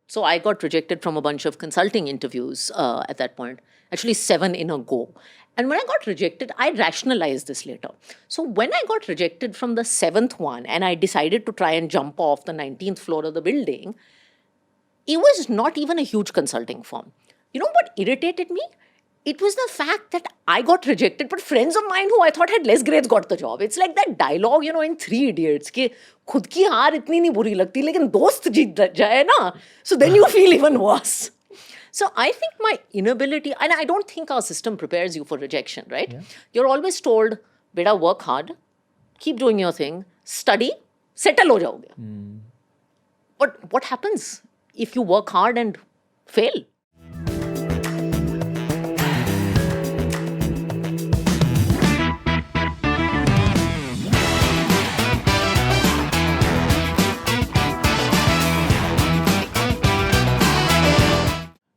So I got rejected from a bunch of consulting interviews at that point, actually 7 in a go. And when I got rejected, I rationalized this later. So when I got rejected from the 7th one and I decided to try and jump off the 19th floor of the building, it was not even a huge consulting firm. You know what irritated me? It was the fact that I got rejected, but friends of mine who I thought had less grades got the job. It's like that dialogue, in Three Idiots, कि खुद की हार इतनी नहीं बुरी लगती, लेकिन दोस्त जीत जाए ना, so then you feel even worse. So I think my inability, and I don't think our system prepares you for rejection, right? Yeah. You're always told, beta, work hard, keep doing your thing, study, settle ho jaoge. But what happens if you work hard and fail?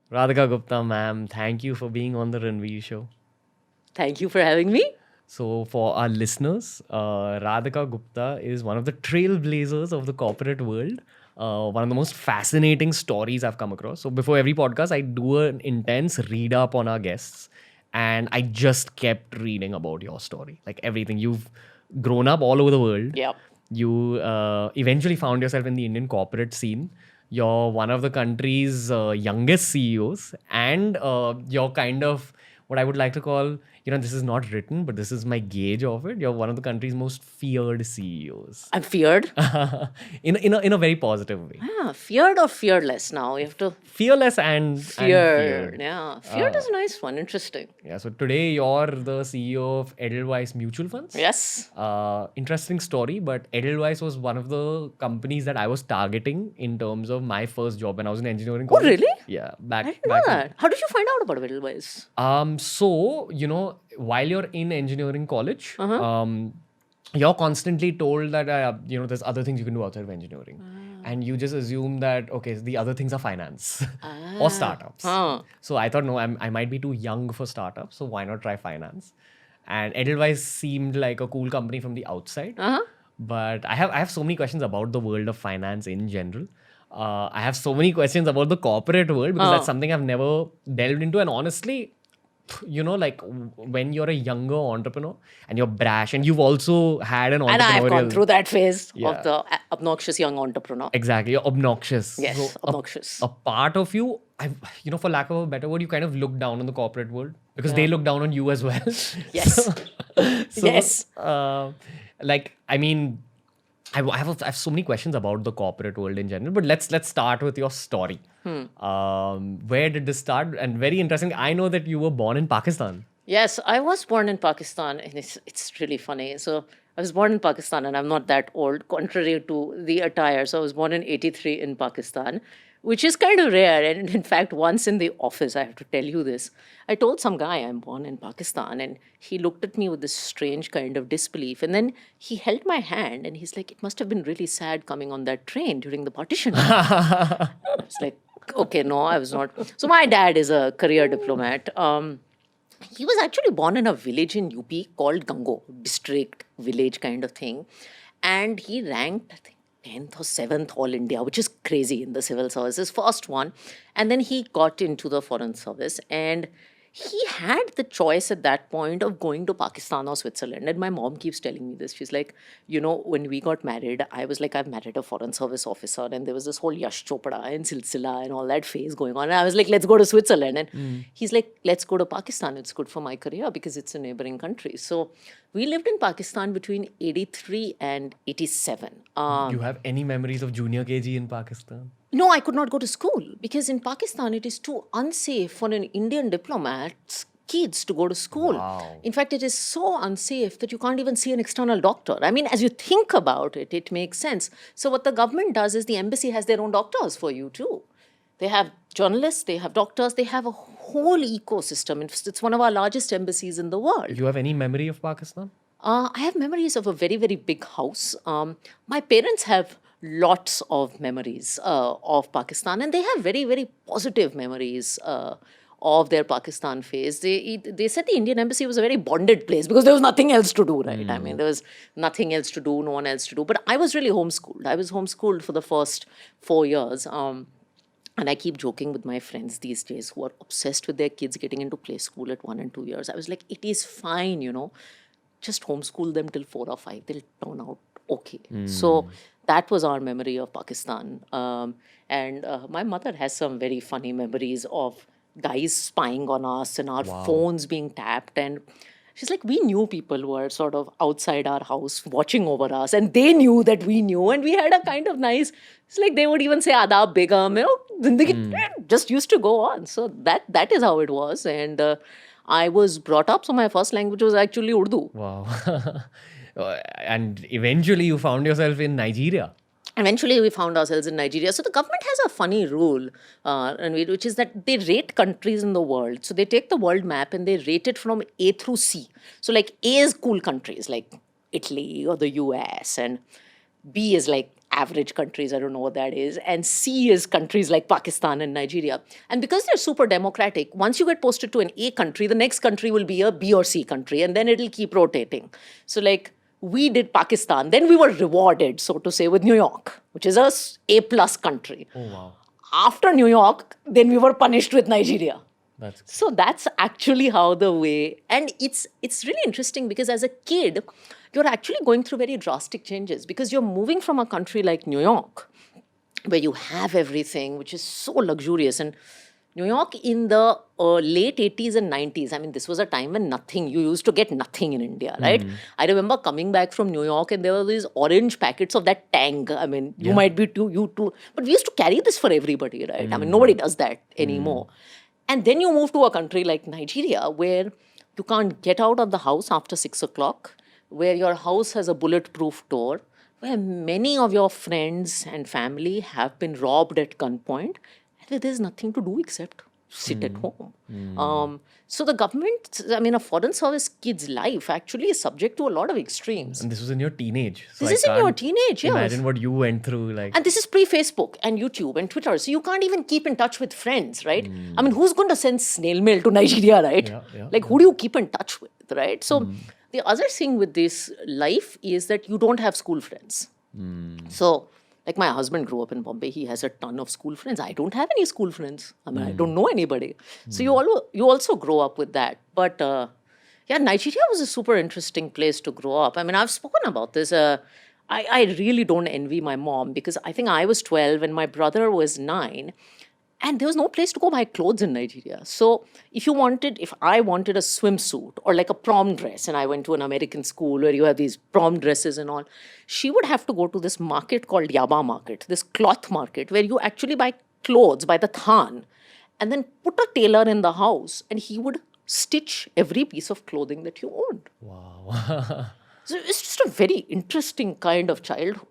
Radhika Gupta, ma'am, thank you for being on the Ranveer show. Thank you for having me. So, for our listeners, Radhika Gupta is one of the trailblazers of the corporate world. One of the most fascinating stories I've come across. So, before every podcast, I do an intense read up on our guests. And I just kept reading about your story. Like everything. You've grown up all over the world. Yep. You eventually found yourself in the Indian corporate scene. You're one of the country's youngest CEOs, and you're kind of what I would like to call, this is not written, but this is my gauge of it. You're one of the country's most feared CEOs. I'm feared. in a very positive way. Feared or fearless now? You have to... Fearless and feared. Yeah. Feared is a nice one. Interesting. Yeah. So today you're the CEO of Edelweiss Mutual Funds. Yes. Interesting story, but Edelweiss was one of the companies that I was targeting in terms of my first job when I was in engineering college. Oh, really? Yeah. I didn't know that. How did you find out about Edelweiss? So, while you're in engineering college, you're constantly told that, there's other things you can do outside of engineering. And you just assume that, okay, the other things are finance or startups. So I thought, no, I might be too young for startups. So why not try finance? And Edelweiss seemed like a cool company from the outside. But I have so many questions about the world of finance in general. I have so many questions about the corporate world because that's something I've never delved into. And honestly, like when you're a younger entrepreneur and you're brash and you've also had an entrepreneurial... And I've gone through that phase of the obnoxious young entrepreneur. Exactly. You're obnoxious. Yes, so obnoxious. A part of you, for lack of a better word, you kind of look down on the corporate world because they look down on you as well. Yes. Yes. I have so many questions about the corporate world in general, but let's start with your story. Where did this start? And very interesting, I know that you were born in Pakistan. Yes, I was born in Pakistan, and it's really funny. So I was born in Pakistan, and I'm not that old, contrary to the attire. So I was born in 83 in Pakistan, which is kind of rare. And in fact, once in the office, I have to tell you this, I told some guy I'm born in Pakistan, and he looked at me with this strange kind of disbelief. And then he held my hand, and he's like, it must have been really sad coming on that train during the partition. I was like, okay, no, I was not. So my dad is a career diplomat. He was actually born in a village in UP called Gango, district, village kind of thing. And he ranked, I think, 10th or 7th All India, which is crazy in the civil services, first one. And then he got into the foreign service. And he had the choice at that point of going to Pakistan or Switzerland. And my mom keeps telling me this. She's like, when we got married, I was like, I've married a foreign service officer. And there was this whole Yash Chopra and Silsila and all that phase going on. And I was like, let's go to Switzerland. And he's like, let's go to Pakistan. It's good for my career because it's a neighboring country. So we lived in Pakistan between 83 and 87. You have any memories of junior KG in Pakistan? No, I could not go to school because in Pakistan, it is too unsafe for an Indian diplomat's kids to go to school. Wow. In fact, it is so unsafe that you can't even see an external doctor. I mean, as you think about it, it makes sense. So what the government does is the embassy has their own doctors for you too. They have journalists, they have doctors, they have a whole ecosystem. It's one of our largest embassies in the world. You have any memory of Pakistan? I have memories of a very, very big house. My parents have lots of memories of Pakistan, and they have very, very positive memories of their Pakistan phase. They said the Indian embassy was a very bonded place because there was nothing else to do, right? I mean, there was nothing else to do, no one else to do. But I was really homeschooled. I was homeschooled for the first 4 years. And I keep joking with my friends these days who are obsessed with their kids getting into play school at 1 and 2 years. I was like, it is fine, just homeschool them till 4 or 5. They'll turn out okay. So that was our memory of Pakistan. And my mother has some very funny memories of guys spying on us and our phones being tapped. And she's like, we knew people who were sort of outside our house watching over us, and they knew that we knew, and we had a kind of nice. It's like they would even say "Adab Begum," zindagi just used to go on. So that is how it was, and I was brought up. So my first language was actually Urdu. Wow. And eventually you found yourself in Nigeria. Eventually, we found ourselves in Nigeria. So the government has a funny rule, Ranveer, which is that they rate countries in the world. So they take the world map and they rate it from A through C. So like A is cool countries like Italy or the US, and B is like average countries. I don't know what that is. And C is countries like Pakistan and Nigeria. And because they're super democratic, once you get posted to an A country, the next country will be a B or C country, and then it'll keep rotating. So like we did Pakistan, then we were rewarded, so to say, with New York, which is a A plus country. Oh, wow. After New York, then we were punished with Nigeria. That's So that's actually how the way, and it's really interesting because as a kid, you're actually going through very drastic changes because you're moving from a country like New York, where you have everything, which is so luxurious. And New York in the late 80s and 90s, I mean, this was a time when you used to get nothing in India, right? I remember coming back from New York and there were these orange packets of that Tang. I mean, you might be too, you too. But we used to carry this for everybody, right? I mean, nobody does that anymore. And then you move to a country like Nigeria where you can't get out of the house after 6 o'clock, where your house has a bulletproof door, where many of your friends and family have been robbed at gunpoint, and where there's nothing to do except sit at home. So the government, I mean, a foreign service kid's life actually is subject to a lot of extremes. And this was in your teenage. So This is in your teenage, yes. Imagine what you went through. Like, And this is pre-Facebook and YouTube and Twitter. So you can't even keep in touch with friends, right? I mean, who's going to send snail mail to Nigeria, right? Like, who do you keep in touch with, right? So the other thing with this life is that you don't have school friends. So, like my husband grew up in Bombay. He has a ton of school friends. I don't have any school friends. I mean, I don't know anybody. So you also grow up with that. But yeah, Nigeria was a super interesting place to grow up. I mean, I've spoken about this. I really don't envy my mom because I think I was 12 and my brother was 9. And there was no place to go buy clothes in Nigeria. So if I wanted a swimsuit or like a prom dress, and I went to an American school where you have these prom dresses and all, she would have to go to this market called Yaba Market, this cloth market, where you actually buy clothes by the thon and then put a tailor in the house and he would stitch every piece of clothing that you owned. wow. So it's just a very interesting kind of childhood.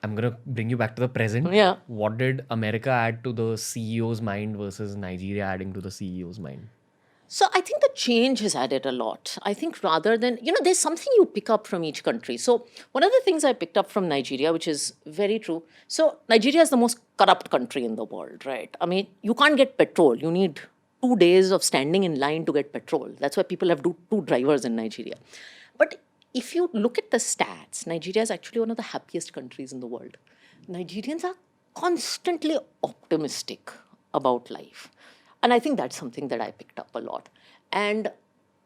I'm going to bring you back to the present. Yeah. What did America add to the CEO's mind versus Nigeria adding to the CEO's mind? So I think the change has added a lot. I think rather than, there's something you pick up from each country. So one of the things I picked up from Nigeria, which is very true. So Nigeria is the most corrupt country in the world, right? I mean, you can't get petrol. You need 2 days of standing in line to get petrol. That's why people have two drivers in Nigeria. But if you look at the stats, Nigeria is actually one of the happiest countries in the world. Nigerians are constantly optimistic about life. And I think that's something that I picked up a lot. And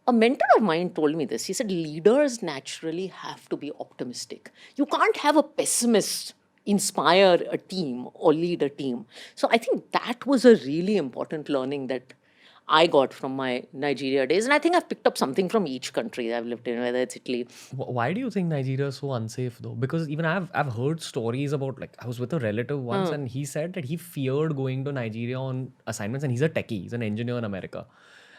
a mentor of mine told me this. He said, leaders naturally have to be optimistic. You can't have a pessimist inspire a team or lead a team. So I think that was a really important learning that I got from my Nigeria days. And I think I've picked up something from each country I've lived in, whether it's Italy. Why do you think Nigeria is so unsafe though? Because even I've heard stories about, like, I was with a relative once and he said that he feared going to Nigeria on assignments, and he's a techie, he's an engineer in America.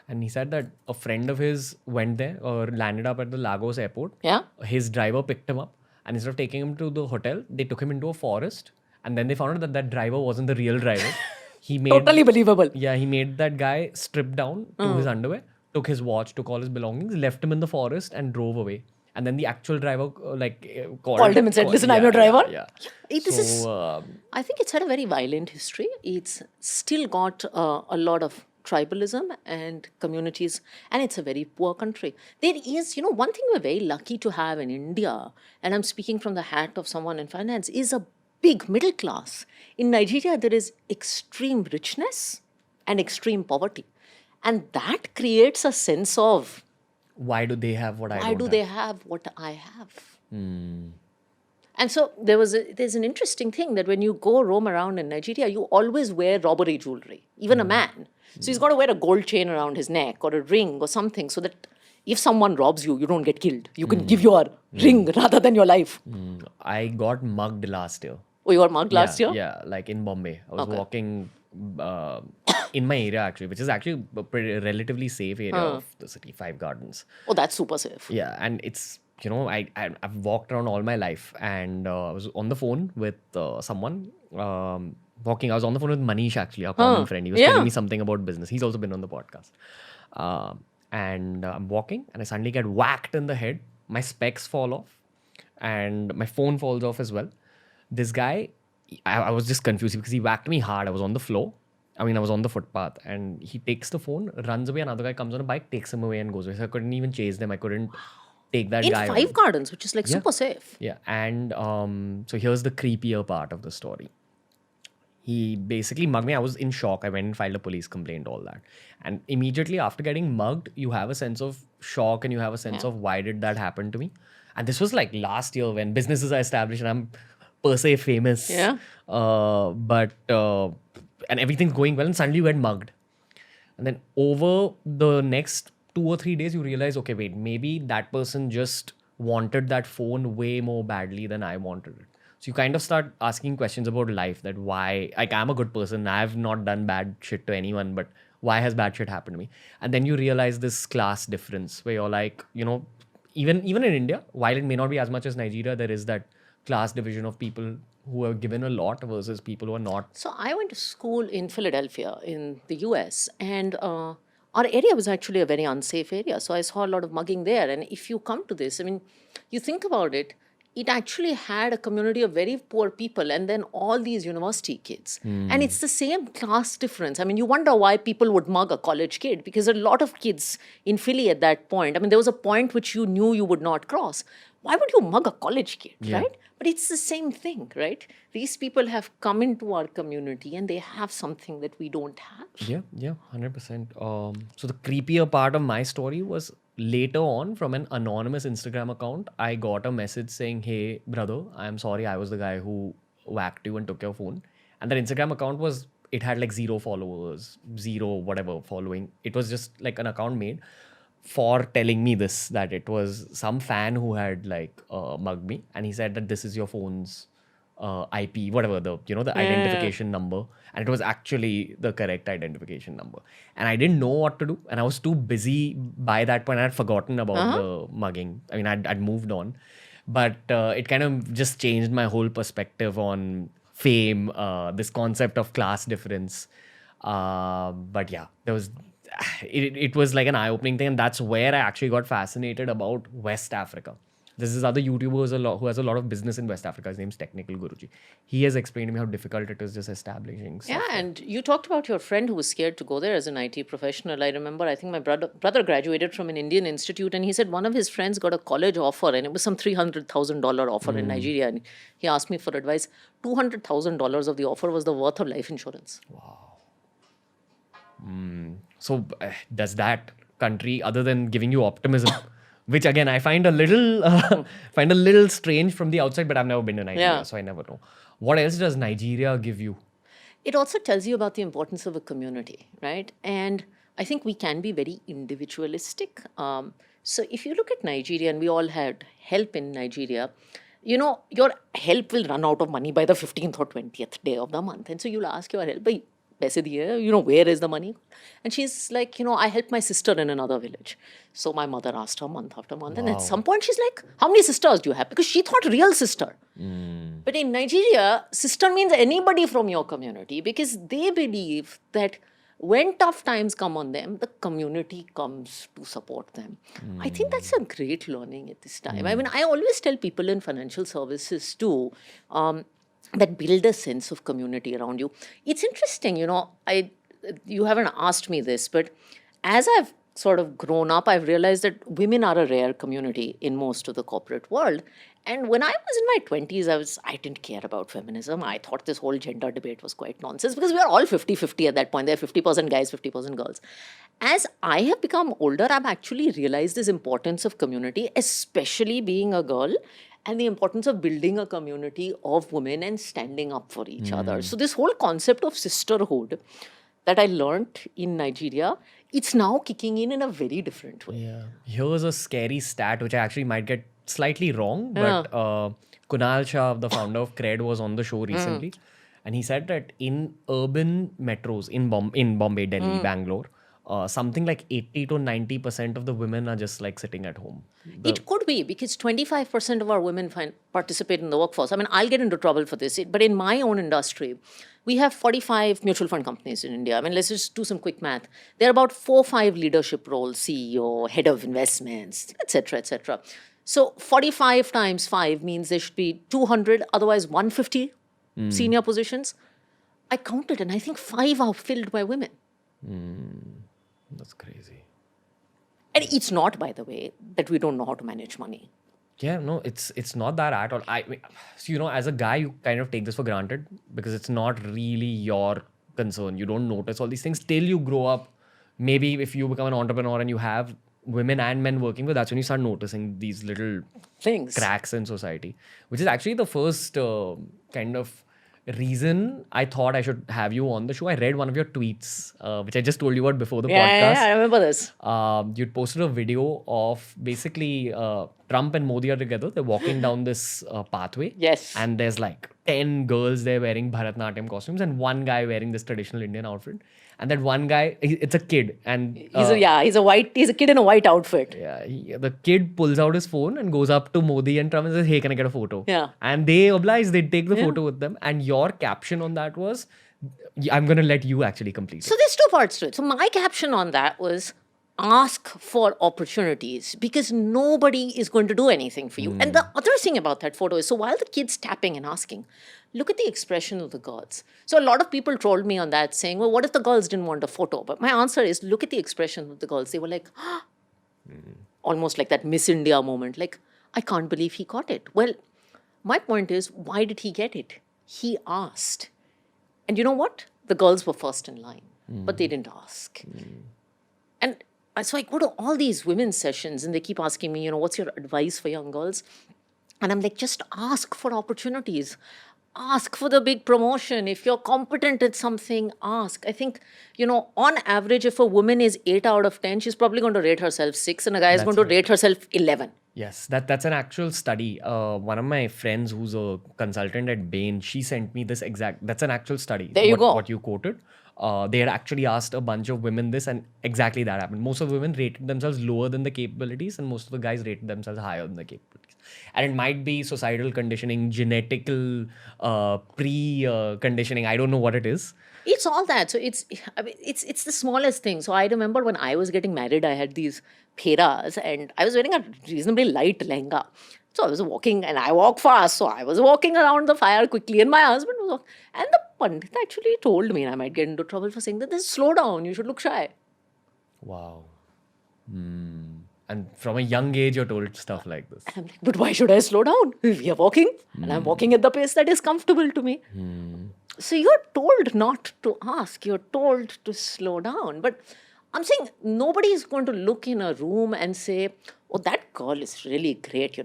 And he said that a friend of his went there or landed up at the Lagos airport. Yeah. His driver picked him up, and instead of taking him to the hotel, they took him into a forest. And then they found out that that driver wasn't the real driver. He made, Totally believable. Yeah, he made that guy strip down to his underwear, took his watch, took all his belongings, left him in the forest and drove away. And then the actual driver Called him and said, listen, I'm your driver. Yeah. I think it's had a very violent history. It's still got a lot of tribalism and communities, and it's a very poor country. There is, one thing we're very lucky to have in India, and I'm speaking from the hat of someone in finance, is a big middle class. In Nigeria, there is extreme richness and extreme poverty. And that creates a sense of Why do they have what I why don't do have? they have what I have? And so there's an interesting thing that when you go roam around in Nigeria, you always wear robbery jewelry, even a man. So he's got to wear a gold chain around his neck or a ring or something so that if someone robs you, you don't get killed. You can give your ring rather than your life. I got mugged last year. Oh, you were mugged last year? Yeah, like in Bombay. I was Okay. walking uh, in my area actually, which is actually a pretty relatively safe area of the city, Five Gardens. Oh, that's super safe. Yeah, and it's, I've walked around all my life, and I was on the phone with someone walking. I was on the phone with Manish actually, our common friend. He was Yeah. telling me something about business. He's also been on the podcast. And I'm walking, and I suddenly get whacked in the head. My specs fall off, and my phone falls off as well. This guy, I was just confused because he whacked me hard. I was on the floor. I was on the footpath, and he takes the phone, runs away. Another guy comes on a bike, takes him away, and goes away. So I couldn't even chase them. I couldn't take that In guy Five on. Gardens, which is like super safe. Yeah, and so here's the creepier part of the story. He basically mugged me. I was in shock. I went and filed a police complaint, all that. And immediately after getting mugged, you have a sense of shock and you have a sense of why did that happen to me? And this was like last year when businesses are established and I'm per se famous. Yeah. And everything's going well, and suddenly you get mugged. And then over the next 2 or 3 days, you realize, okay, wait, maybe that person just wanted that phone way more badly than I wanted it. So you kind of start asking questions about life, that why, like, I'm a good person. I've not done bad shit to anyone, but why has bad shit happened to me? And then you realize this class difference where you're like, even in India, while it may not be as much as Nigeria, there is that class division of people who are given a lot versus people who are not. So I went to school in Philadelphia in the US, and our area was actually a very unsafe area. So I saw a lot of mugging there. And if you come to this, you think about it, it actually had a community of very poor people and then all these university kids. And it's the same class difference. You wonder why people would mug a college kid, because a lot of kids in Philly at that point, there was a point which you knew you would not cross. Why would you mug a college kid, right? But it's the same thing, right? These people have come into our community and they have something that we don't have. Yeah, 100%. So the creepier part of my story was later on, from an anonymous Instagram account, I got a message saying, "Hey, brother, I'm sorry, I was the guy who whacked you and took your phone." And that Instagram account it had like 0 followers, 0 whatever following. It was just like an account made for telling me this, that it was some fan who had like mugged me, and he said that this is your phone's IP, whatever, the identification number, and it was actually the correct identification number. And I didn't know what to do, and I was too busy by that point. I had forgotten about the mugging. I'd moved on, but it kind of just changed my whole perspective on fame, this concept of class difference. But yeah, there was. It was like an eye-opening thing, and that's where I actually got fascinated about West Africa. There's this other YouTuber who has a lot of business in West Africa. His name's Technical Guruji. He has explained to me how difficult it is just establishing stuff. Yeah, and you talked about your friend who was scared to go there as an IT professional. I remember, I think my brother graduated from an Indian institute, and he said one of his friends got a college offer, and it was some $300,000 offer in Nigeria. And he asked me for advice. $200,000 of the offer was the worth of life insurance. So does that country, other than giving you optimism, which again I find a little strange from the outside, but I've never been to Nigeria, so I never know. What else does Nigeria give you? It also tells you about the importance of a community, right? And I think we can be very individualistic. So if you look at Nigeria, and we all had help in Nigeria, your help will run out of money by the 15th or 20th day of the month. And so you'll ask your help, "Bhai, paise diye, where is the money?" And she's like, I helped my sister in another village. So my mother asked her month after month. And at some point she's like, "How many sisters do you have?" Because she thought real sister. But in Nigeria, sister means anybody from your community, because they believe that when tough times come on them, the community comes to support them. I think that's a great learning at this time. I always tell people in financial services too, that build a sense of community around you. It's interesting, you haven't asked me this, but as I've sort of grown up, I've realized that women are a rare community in most of the corporate world. And when I was in my 20s, I didn't care about feminism. I thought this whole gender debate was quite nonsense because we are all 50-50 at that point. There are 50% guys, 50% girls. As I have become older, I've actually realized this importance of community, especially being a girl, and the importance of building a community of women and standing up for each other. So this whole concept of sisterhood that I learned in Nigeria, it's now kicking in a very different way. Yeah. Here's a scary stat, which I actually might get slightly wrong, Yeah. but Kunal Shah, the founder of Cred, was on the show recently. And he said that in urban metros, in Bombay, Delhi, Bangalore, something like 80 to 90% of the women are just like sitting at home. It could be because 25% of our women participate in the workforce. I mean, I'll get into trouble for this, but in my own industry, we have 45 mutual fund companies in India. I mean, let's just do some quick math. There are about 4 or 5 leadership roles, CEO, head of investments, etc., etc. So 45 times 5 means there should be 200, otherwise 150 senior positions. I counted and I think 5 are filled by women. That's crazy. And it's not, by the way, that we don't know how to manage money. Yeah, no, it's not that at all. So, as a guy, you kind of take this for granted because it's not really your concern. You don't notice all these things till you grow up. Maybe if you become an entrepreneur and you have women and men working with, that's when you start noticing these little Things. cracks in society, which is actually the first kind of reason I thought I should have you on the show. I read one of your tweets, which I just told you about before the podcast. Yeah, I remember this. You'd posted a video of basically Trump and Modi are together. They're walking down this pathway. Yes. And there's like 10 girls there wearing Bharatanatyam costumes and one guy wearing this traditional Indian outfit. And that one guy, it's a kid. And He's a kid in a white outfit. yeah, the kid pulls out his phone and goes up to Modi and Trump and says, "Hey, can I get a photo?" Yeah. And they oblige, they take the photo with them. And your caption on that was, I'm going to let you actually complete it. So there's 2 parts to it. So my caption on that was ask for opportunities because nobody is going to do anything for you. And the other thing about that photo is, so while the kid's tapping and asking, look at the expression of the girls. So a lot of people trolled me on that saying, well, what if the girls didn't want a photo? But my answer is, look at the expression of the girls. They were like, almost like that Miss India moment. Like, I can't believe he got it. Well, my point is, why did he get it? He asked. And you know what? The girls were first in line, but they didn't ask. And so I go to all these women's sessions and they keep asking me, what's your advice for young girls? And I'm like, just ask for opportunities. Ask for the big promotion. If you're competent at something, ask. I think, on average, if a woman is 8 out of 10, she's probably going to rate herself 6 and a guy is going to rate herself 11. Yes, that's an actual study. One of my friends who's a consultant at Bain, she sent me this that's an actual study. There you go. What you quoted. They had actually asked a bunch of women this and exactly that happened. Most of the women rated themselves lower than the capabilities and most of the guys rated themselves higher than the capabilities. And it might be societal conditioning, genetical pre-conditioning. I don't know what it is. It's all that. So it's the smallest thing. So I remember when I was getting married, I had these pheras and I was wearing a reasonably light lehenga. So I was walking and I walk fast. So I was walking around the fire quickly and my husband was walking. And the Pandit actually told me, and I might get into trouble for saying that, this slow down, you should look shy. Wow. And from a young age, you're told stuff like this. And I'm like, but why should I slow down? We are walking and I'm walking at the pace that is comfortable to me. So you're told not to ask, you're told to slow down. But I'm saying nobody is going to look in a room and say, oh, that girl is really great,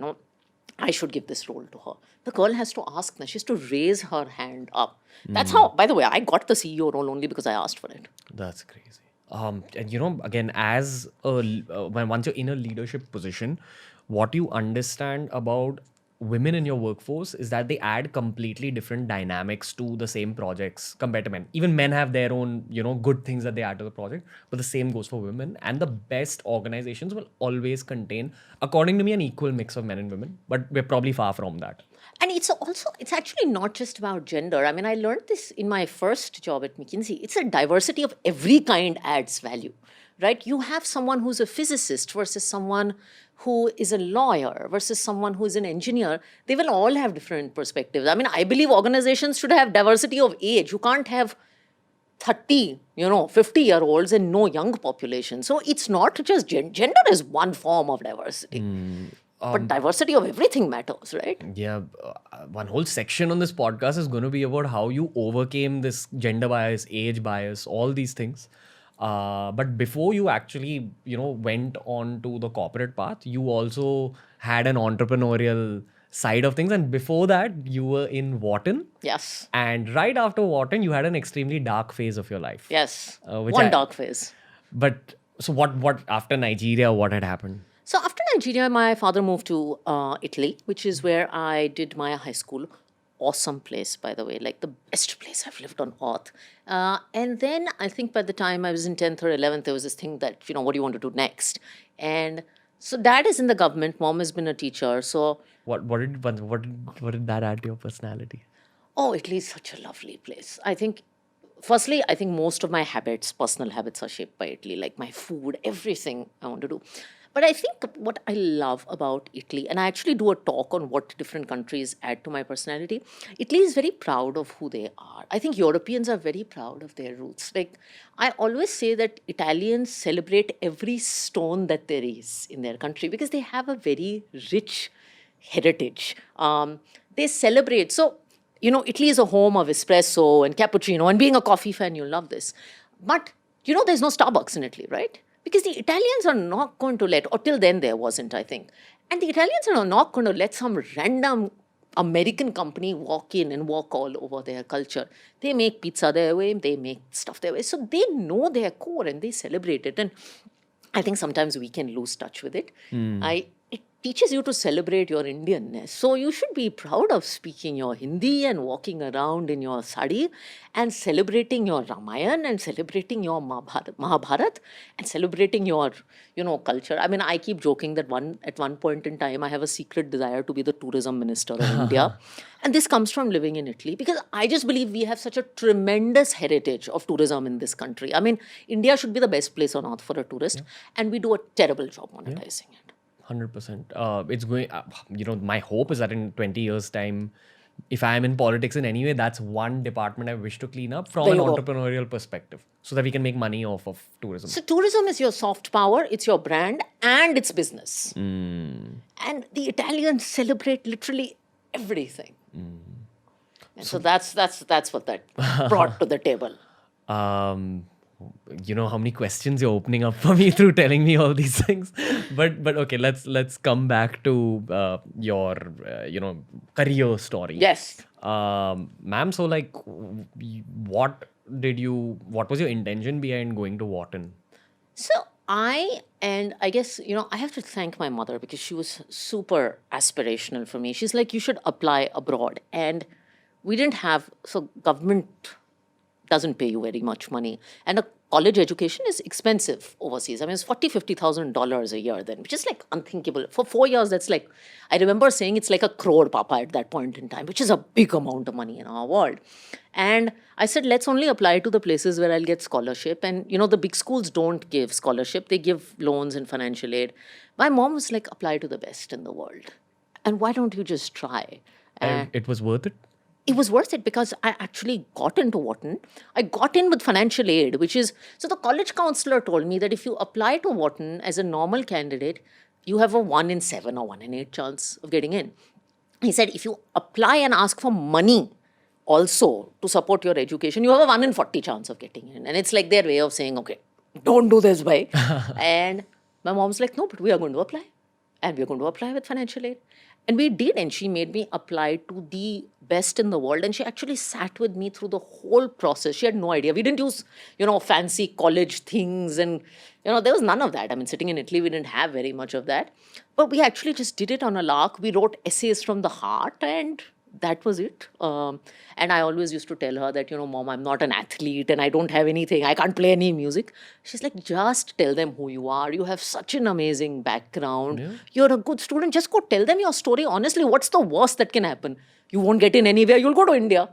I should give this role to her. The girl has to ask, she has to raise her hand up. That's how, by the way, I got the CEO role only because I asked for it. That's crazy. And again, as once you're in a leadership position, what you understand about women in your workforce is that they add completely different dynamics to the same projects compared to men. Even men have their own, good things that they add to the project, but the same goes for women. And the best organizations will always contain, according to me, an equal mix of men and women, but we're probably far from that. And it's actually not just about gender. I mean, I learned this in my first job at McKinsey. It's a diversity of every kind adds value, right? You have someone who's a physicist versus someone who is a lawyer versus someone who is an engineer. They will all have different perspectives. I mean, I believe organizations should have diversity of age. You can't have 30, 50-year-olds and no young population. So it's not just gender is one form of diversity. But diversity of everything matters, right? Yeah, one whole section on this podcast is going to be about how you overcame this gender bias, age bias, all these things. But before you actually, went on to the corporate path, you also had an entrepreneurial side of things. And before that, you were in Wharton. Yes. And right after Wharton, you had an extremely dark phase of your life. Yes. Which One dark phase. But so what after Nigeria, what had happened? So after Nigeria, my father moved to Italy, which is where I did my high school. Awesome place, by the way, like the best place I've lived on earth. And then I think by the time I was in 10th or 11th, there was this thing that, what do you want to do next? And so dad is in the government, mom has been a teacher. So What did that add to your personality? oh, Italy is such a lovely place. Firstly, I think most of my personal habits are shaped by Italy, like my food, everything I want to do. But I think what I love about Italy, and I actually do a talk on what different countries add to my personality, Italy is very proud of who they are. I think Europeans are very proud of their roots. Like, I always say that Italians celebrate every stone that there is in their country because they have a very rich heritage. They celebrate. So, Italy is a home of espresso and cappuccino, and being a coffee fan, you'll love this. But, there's no Starbucks in Italy, right? Because the Italians are not going to or till then there wasn't, I think. And the Italians are not going to let some random American company walk in and walk all over their culture. They make pizza their way, they make stuff their way. So they know their core and they celebrate it. And I think sometimes we can lose touch with it. It teaches you to celebrate your Indianness. So you should be proud of speaking your Hindi and walking around in your sari and celebrating your Ramayana and celebrating your Mahabharat and celebrating your, culture. I mean, I keep joking that at one point in time, I have a secret desire to be the tourism minister of India. And this comes from living in Italy because I just believe we have such a tremendous heritage of tourism in this country. I mean, India should be the best place on earth for a tourist, and we do a terrible job monetizing it. 100%. It's going, my hope is that in 20 years' time, if I am in politics in any way, that's one department I wish to clean up from an entrepreneurial perspective so that we can make money off of tourism. So tourism is your soft power, it's your brand, and it's business. And the Italians celebrate literally everything. And so that's what that brought to the table. You know how many questions you're opening up for me through telling me all these things, but okay, let's come back to your career story. Yes, ma'am. So like, what was your intention behind going to Wharton? So I guess, I have to thank my mother because she was super aspirational for me. She's like, you should apply abroad, and we didn't have, so government doesn't pay you very much money. And a college education is expensive overseas. I mean, it's $40,000-$50,000 a year then, which is like unthinkable. For 4 years, that's like, I remember saying it's like a crore, Papa, at that point in time, which is a big amount of money in our world. And I said, let's only apply to the places where I'll get scholarship. And, the big schools don't give scholarship. They give loans and financial aid. My mom was like, apply to the best in the world. And why don't you just try? And it was worth it? It was worth it because I actually got into Wharton. I got in with financial aid, so the college counselor told me that if you apply to Wharton as a normal candidate, you have a 1 in 7 or 1 in 8 chance of getting in. He said, if you apply and ask for money also to support your education, you have a 1 in 40 chance of getting in. And it's like their way of saying, okay, don't do this, bhai. And my mom's like, no, but we are going to apply. And we're going to apply with financial aid. And we did, and she made me apply to the best in the world. And she actually sat with me through the whole process. She had no idea. We didn't use, fancy college things. And, there was none of that. I mean, sitting in Italy, we didn't have very much of that. But we actually just did it on a lark. We wrote essays from the heart, and that was it. And I always used to tell her that, Mom, I'm not an athlete and I don't have anything. I can't play any music. She's like, just tell them who you are. You have such an amazing background. Yeah. You're a good student. Just go tell them your story. Honestly, what's the worst that can happen? You won't get in anywhere. You'll go to India.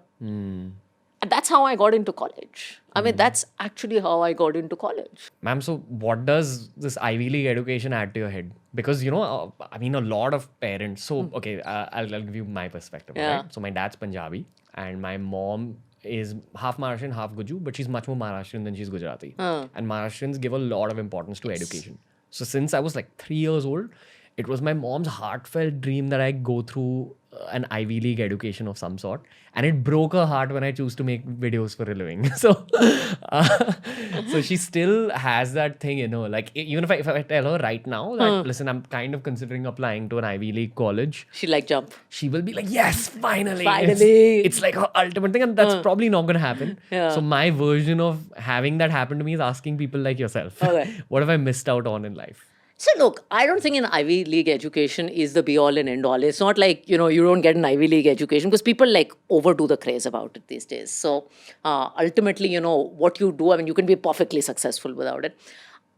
And that's how I got into college. I mean, that's actually how I got into college. Ma'am, so what does this Ivy League education add to your head? Because, a lot of parents, so, okay, I'll give you my perspective, right? So my dad's Punjabi and my mom is half Maharashtrian, half Guju, but she's much more Maharashtrian than she's Gujarati. And Maharashtrians give a lot of importance to education. So since I was like 3 years old, it was my mom's heartfelt dream that I go through an Ivy League education of some sort. And it broke her heart when I choose to make videos for a living. Uh, so she still has that thing, like even if I tell her right now that, listen, I'm kind of considering applying to an Ivy League college. She like jump. She will be like, yes, finally. Finally. It's like her ultimate thing. And that's probably not going to happen. Yeah. So my version of having that happen to me is asking people like yourself, Okay. what have I missed out on in life? So look, I don't think an Ivy League education is the be all and end all. It's not like, you don't get an Ivy League education because people like overdo the craze about it these days. So ultimately, what you do, I mean, you can be perfectly successful without it.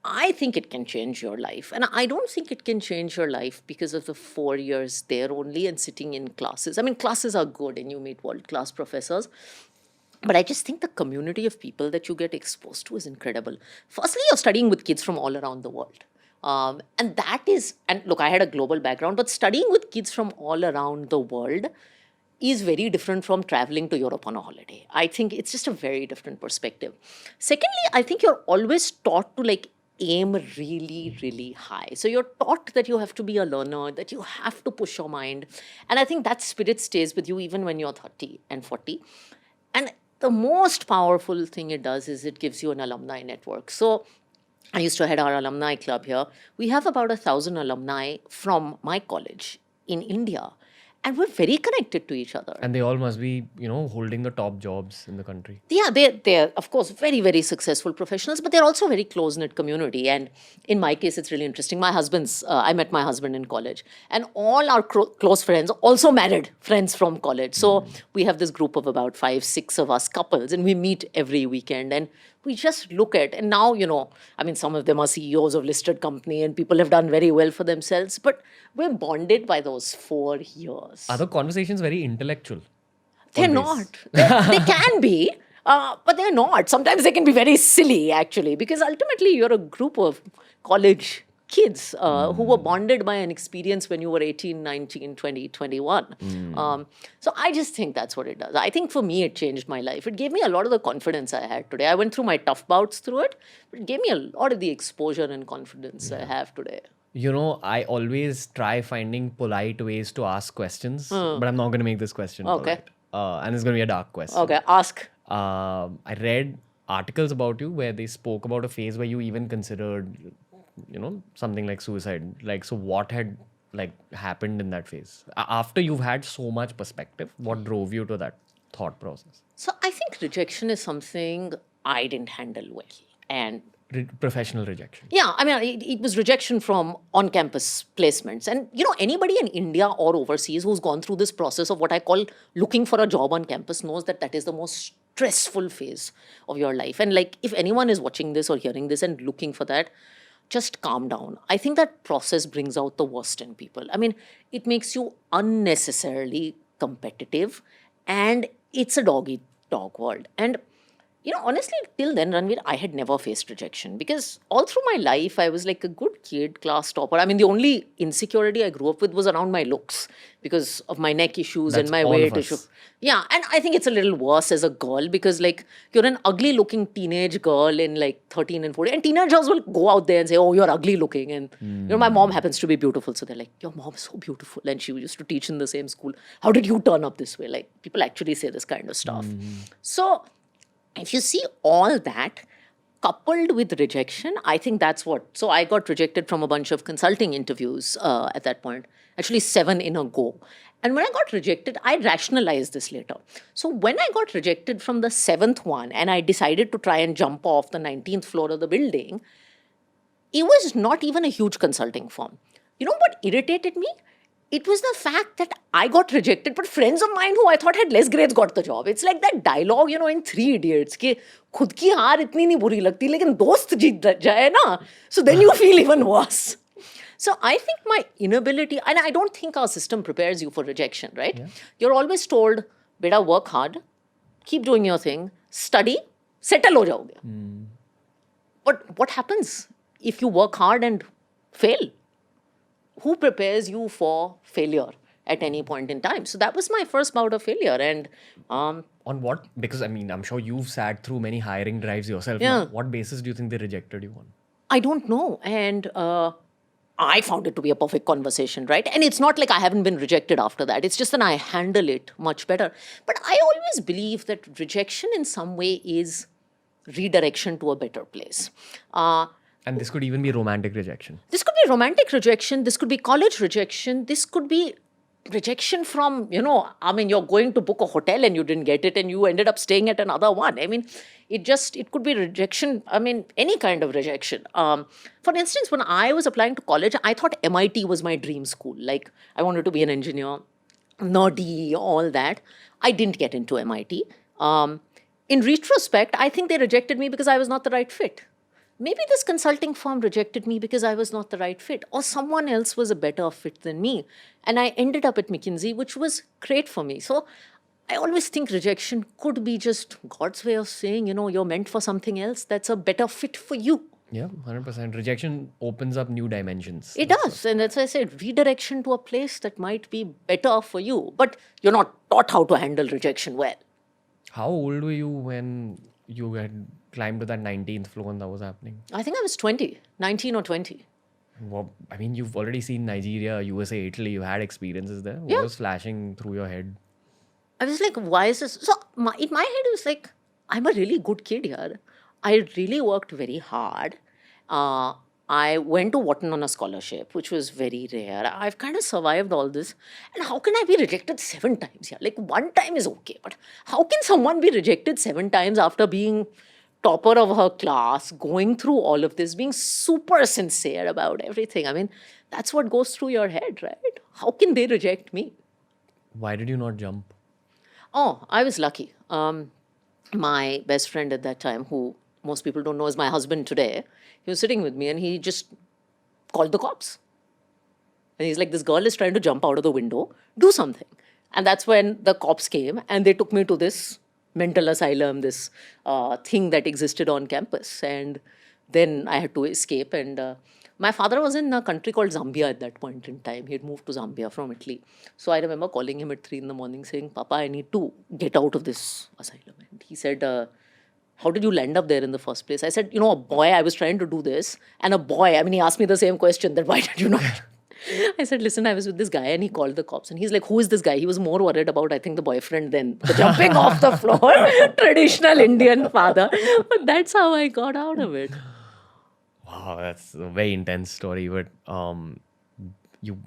I think it can change your life. And I don't think it can change your life because of the 4 years there only and sitting in classes. I mean, classes are good and you meet world-class professors. But I just think the community of people that you get exposed to is incredible. Firstly, you're studying with kids from all around the world. And look, I had a global background, but studying with kids from all around the world is very different from traveling to Europe on a holiday. I think it's just a very different perspective. Secondly, I think you're always taught to aim really, really high. So you're taught that you have to be a learner, that you have to push your mind. And I think that spirit stays with you even when you're 30 and 40. And the most powerful thing it does is it gives you an alumni network. So I used to head our alumni club here. We have about 1,000 alumni from my college in India. And we're very connected to each other. And they all must be, holding the top jobs in the country. Yeah, they're of course, very, very successful professionals, but they're also a very close-knit community. And in my case, it's really interesting. I met my husband in college. And all our close friends also married friends from college. So we have this group of about 5, 6 of us couples, and we meet every weekend. And we just look at, and now, I mean, some of them are CEOs of listed company and people have done very well for themselves, but we're bonded by those 4 years. Are the conversations very intellectual? They're Always. not. They can be, but they're not. Sometimes they can be very silly, actually, because ultimately you're a group of college kids who were bonded by an experience when you were 18, 19, 20, 21. So I just think that's what it does. I think for me, it changed my life. It gave me a lot of the confidence I had today. I went through my tough bouts through it, but it gave me a lot of the exposure and confidence I have today. I always try finding polite ways to ask questions, but I'm not going to make this question polite. And it's going to be a dark question. Okay, ask. I read articles about you where they spoke about a phase where you even considered, something like suicide. So what had happened in that phase? After you've had so much perspective, what drove you to that thought process? So I think rejection is something I didn't handle well. And professional rejection. Yeah, I mean, it was rejection from on-campus placements. And, anybody in India or overseas who's gone through this process of what I call looking for a job on campus knows that that is the most stressful phase of your life. And if anyone is watching this or hearing this and looking for that, just calm down. I think that process brings out the worst in people. I mean, it makes you unnecessarily competitive and it's a dog-eat-dog world. And honestly, till then, Ranveer, I had never faced rejection because all through my life, I was like a good kid, class topper. I mean, the only insecurity I grew up with was around my looks because of my neck issues and my weight issue. Yeah, and I think it's a little worse as a girl because you're an ugly looking teenage girl in 13 and 14. And teenagers will go out there and say, oh, you're ugly looking. And, my mom happens to be beautiful. So they're like, your mom's so beautiful. And she used to teach in the same school. How did you turn up this way? People actually say this kind of stuff. So if you see all that coupled with rejection, I think that's what. So I got rejected from a bunch of consulting interviews at that point, actually 7 in a go. And when I got rejected, I rationalized this later. So when I got rejected from the 7th one and I decided to try and jump off the 19th floor of the building, it was not even a huge consulting firm. You know what irritated me? It was the fact that I got rejected, but friends of mine who I thought had less grades got the job. It's like that dialogue, in 3 Idiots, कि खुद की हार इतनी नहीं बुरी लगती, लेकिन दोस्त जीत जाए ना, so then you feel even worse. So I think my inability, and I don't think our system prepares you for rejection, right? Yeah. You're always told, beta, work hard, keep doing your thing, study, settle ho jaoge. But what happens if you work hard and fail? Who prepares you for failure at any point in time? So that was my first bout of failure. And on what? Because I'm sure you've sat through many hiring drives yourself. Yeah. Now. What basis do you think they rejected you on? I don't know. And I found it to be a perfect conversation, right? And it's not like I haven't been rejected after that. It's just that I handle it much better. But I always believe that rejection in some way is redirection to a better place. And this could even be romantic rejection. This could be romantic rejection. This could be college rejection. This could be rejection from, you're going to book a hotel and you didn't get it and you ended up staying at another one. It could be rejection. Any kind of rejection. For instance, when I was applying to college, I thought MIT was my dream school. Like, I wanted to be an engineer, nerdy, all that. I didn't get into MIT. In retrospect, I think they rejected me because I was not the right fit. Maybe this consulting firm rejected me because I was not the right fit, or someone else was a better fit than me. And I ended up at McKinsey, which was great for me. So I always think rejection could be just God's way of saying, you're meant for something else that's a better fit for you. Yeah, 100%. Rejection opens up new dimensions. It does. And that's why I said redirection to a place that might be better for you. But you're not taught how to handle rejection well. How old were you when you had climbed to that 19th floor and that was happening? I think I was 20, 19 or 20. Well, you've already seen Nigeria, USA, Italy. You had experiences there. What was flashing through your head? I was like, why is this? So in my head, it was like, I'm a really good kid here. I really worked very hard. I went to Wharton on a scholarship, which was very rare. I've kind of survived all this. And how can I be rejected 7 times here? Like, 1 time is okay. But how can someone be rejected 7 times after being topper of her class, going through all of this, being super sincere about everything? That's what goes through your head, right? How can they reject me? Why did you not jump? Oh, I was lucky. My best friend at that time, who most people don't know is my husband today, he was sitting with me and he just called the cops. And he's like, this girl is trying to jump out of the window, do something. And that's when the cops came and they took me to this mental asylum, this thing that existed on campus. And then I had to escape. And my father was in a country called Zambia at that point in time. He had moved to Zambia from Italy. So I remember calling him at 3 a.m. saying, Papa, I need to get out of this asylum. And he said, how did you land up there in the first place? I said, a boy, I was trying to do this. And a boy, he asked me the same question, that why did you not? I said, listen, I was with this guy and he called the cops. And he's like, who is this guy? He was more worried about, I think, the boyfriend than the jumping off the floor. Traditional Indian father. But that's how I got out of it. Wow, that's a very intense story. But you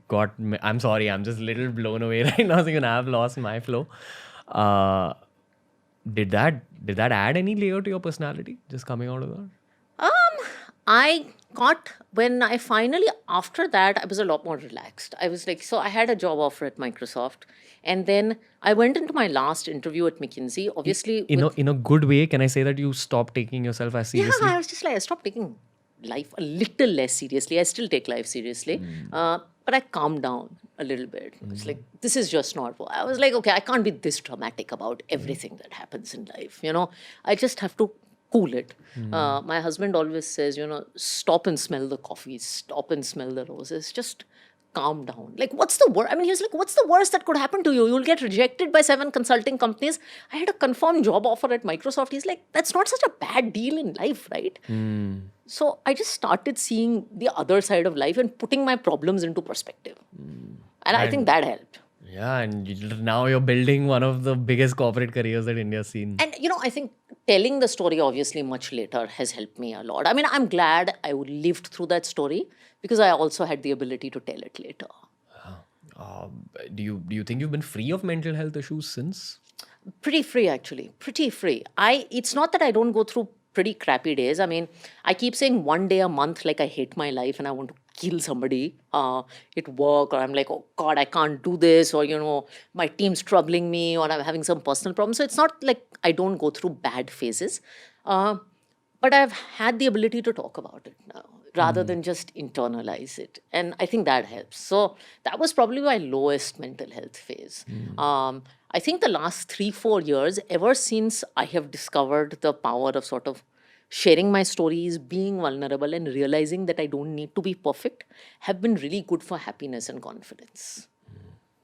got me. I'm sorry, I'm just a little blown away right now. So I've lost my flow. Did that add any layer to your personality, just coming out of that? After that, I was a lot more relaxed. I was like, so I had a job offer at Microsoft. And then I went into my last interview at McKinsey, obviously. In a good way, can I say that you stopped taking yourself as seriously? Yeah, I was just like, I stopped taking life a little less seriously. I still take life seriously. But I calmed down a little bit. It's like, this is just not what. I was like, okay, I can't be this dramatic about everything that happens in life. I just have to cool it. My husband always says, stop and smell the coffee, stop and smell the roses, just calm down. Like, what's the worst? He was like, what's the worst that could happen to you? You'll get rejected by 7 consulting companies. I had a confirmed job offer at Microsoft. He's like, that's not such a bad deal in life, right? So I just started seeing the other side of life and putting my problems into perspective. And I think that helped. Yeah, and now you're building one of the biggest corporate careers that India's seen. And, I think telling the story obviously much later has helped me a lot. I'm glad I lived through that story because I also had the ability to tell it later. Do you think you've been free of mental health issues since? Pretty free, actually. Pretty free. It's not that I don't go through pretty crappy days. I keep saying 1 day a month, like I hate my life and I want to kill somebody at work, or I'm like, oh God, I can't do this, or, my team's troubling me, or I'm having some personal problems. So it's not like I don't go through bad phases. But I've had the ability to talk about it now rather than just internalize it. And I think that helps. So that was probably my lowest mental health phase. I think the last 3-4 years, ever since I have discovered the power of sort of sharing my stories, being vulnerable, and realizing that I don't need to be perfect, have been really good for happiness and confidence.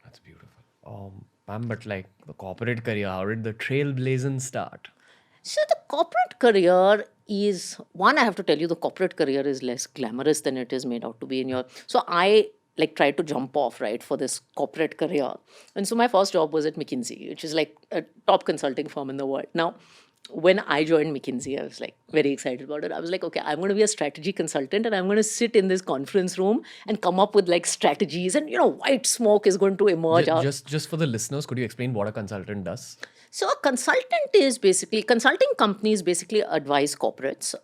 That's beautiful. Ma'am, but like the corporate career, how did the trailblazing start? So the corporate career is, one, I have to tell you, the corporate career is less glamorous than it is made out to be in your. So I like tried to jump off, right, for this corporate career. And so my first job was at McKinsey, which is like a top consulting firm in the world. Now, when I joined McKinsey, I was like very excited about it. I was like, okay, I'm going to be a strategy consultant and I'm going to sit in this conference room and come up with like strategies, and white smoke is going to emerge out. Just for the listeners, could you explain what a consultant does? So a consultant is basically, consulting companies basically advise corporates,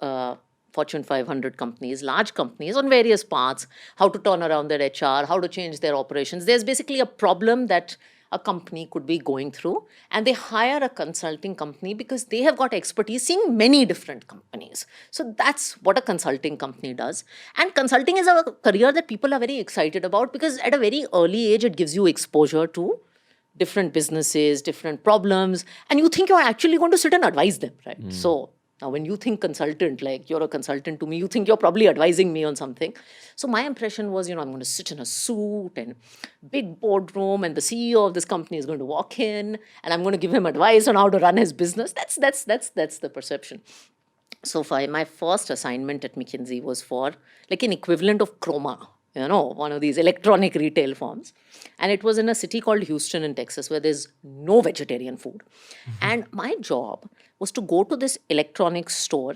Fortune 500 companies, large companies on various parts, how to turn around their HR, how to change their operations. There's basically a problem that a company could be going through, and they hire a consulting company because they have got expertise seeing many different companies. So that's what a consulting company does. And consulting is a career that people are very excited about because at a very early age, it gives you exposure to different businesses, different problems, and you think you're actually going to sit and advise them, right? So now when you think consultant, like you're a consultant to me, you think you're probably advising me on something. So my impression was, I'm going to sit in a suit and big boardroom, and the CEO of this company is going to walk in and I'm going to give him advice on how to run his business. That's the perception. So my first assignment at McKinsey was for like an equivalent of Chroma, one of these electronic retail firms. And it was in a city called Houston in Texas where there's no vegetarian food. And my job was to go to this electronics store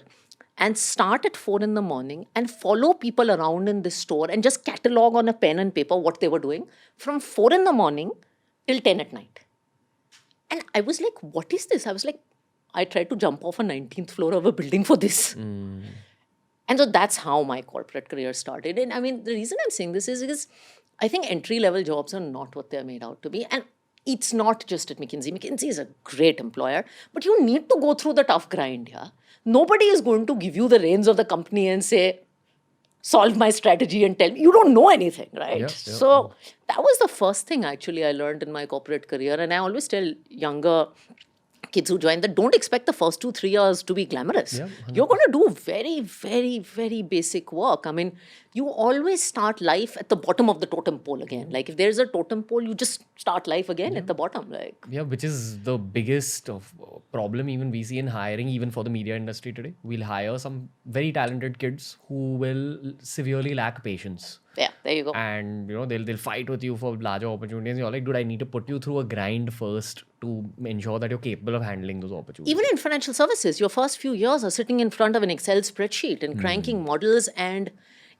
and start at 4 in the morning and follow people around in this store and just catalog on a pen and paper what they were doing from 4 in the morning till 10 at night. And I was like, what is this? I was like, I tried to jump off a 19th floor of a building for this. And so that's how my corporate career started. And I mean, the reason I'm saying this is because I think entry-level jobs are not what they're made out to be. And it's not just at McKinsey. McKinsey is a great employer, but you need to go through the tough grind, yeah? Nobody is going to give you the reins of the company and say, solve my strategy and tell me. You don't know anything, right? So that was the first thing actually I learned in my corporate career. And I always tell younger kids who join that don't expect the first 2-3 years to be glamorous. You're going to do very, very, very basic work. I mean, you always start life at the bottom of the totem pole again. Like if there's a totem pole, you just start life again at the bottom. Which is the biggest problem even we see in hiring, even for the media industry today. We'll hire some very talented kids who will severely lack patience. Yeah, there you go. And they'll fight with you for larger opportunities. You're like, dude, I need to put you through a grind first to ensure that you're capable of handling those opportunities. Even in financial services, your first few years are sitting in front of an Excel spreadsheet and cranking models, and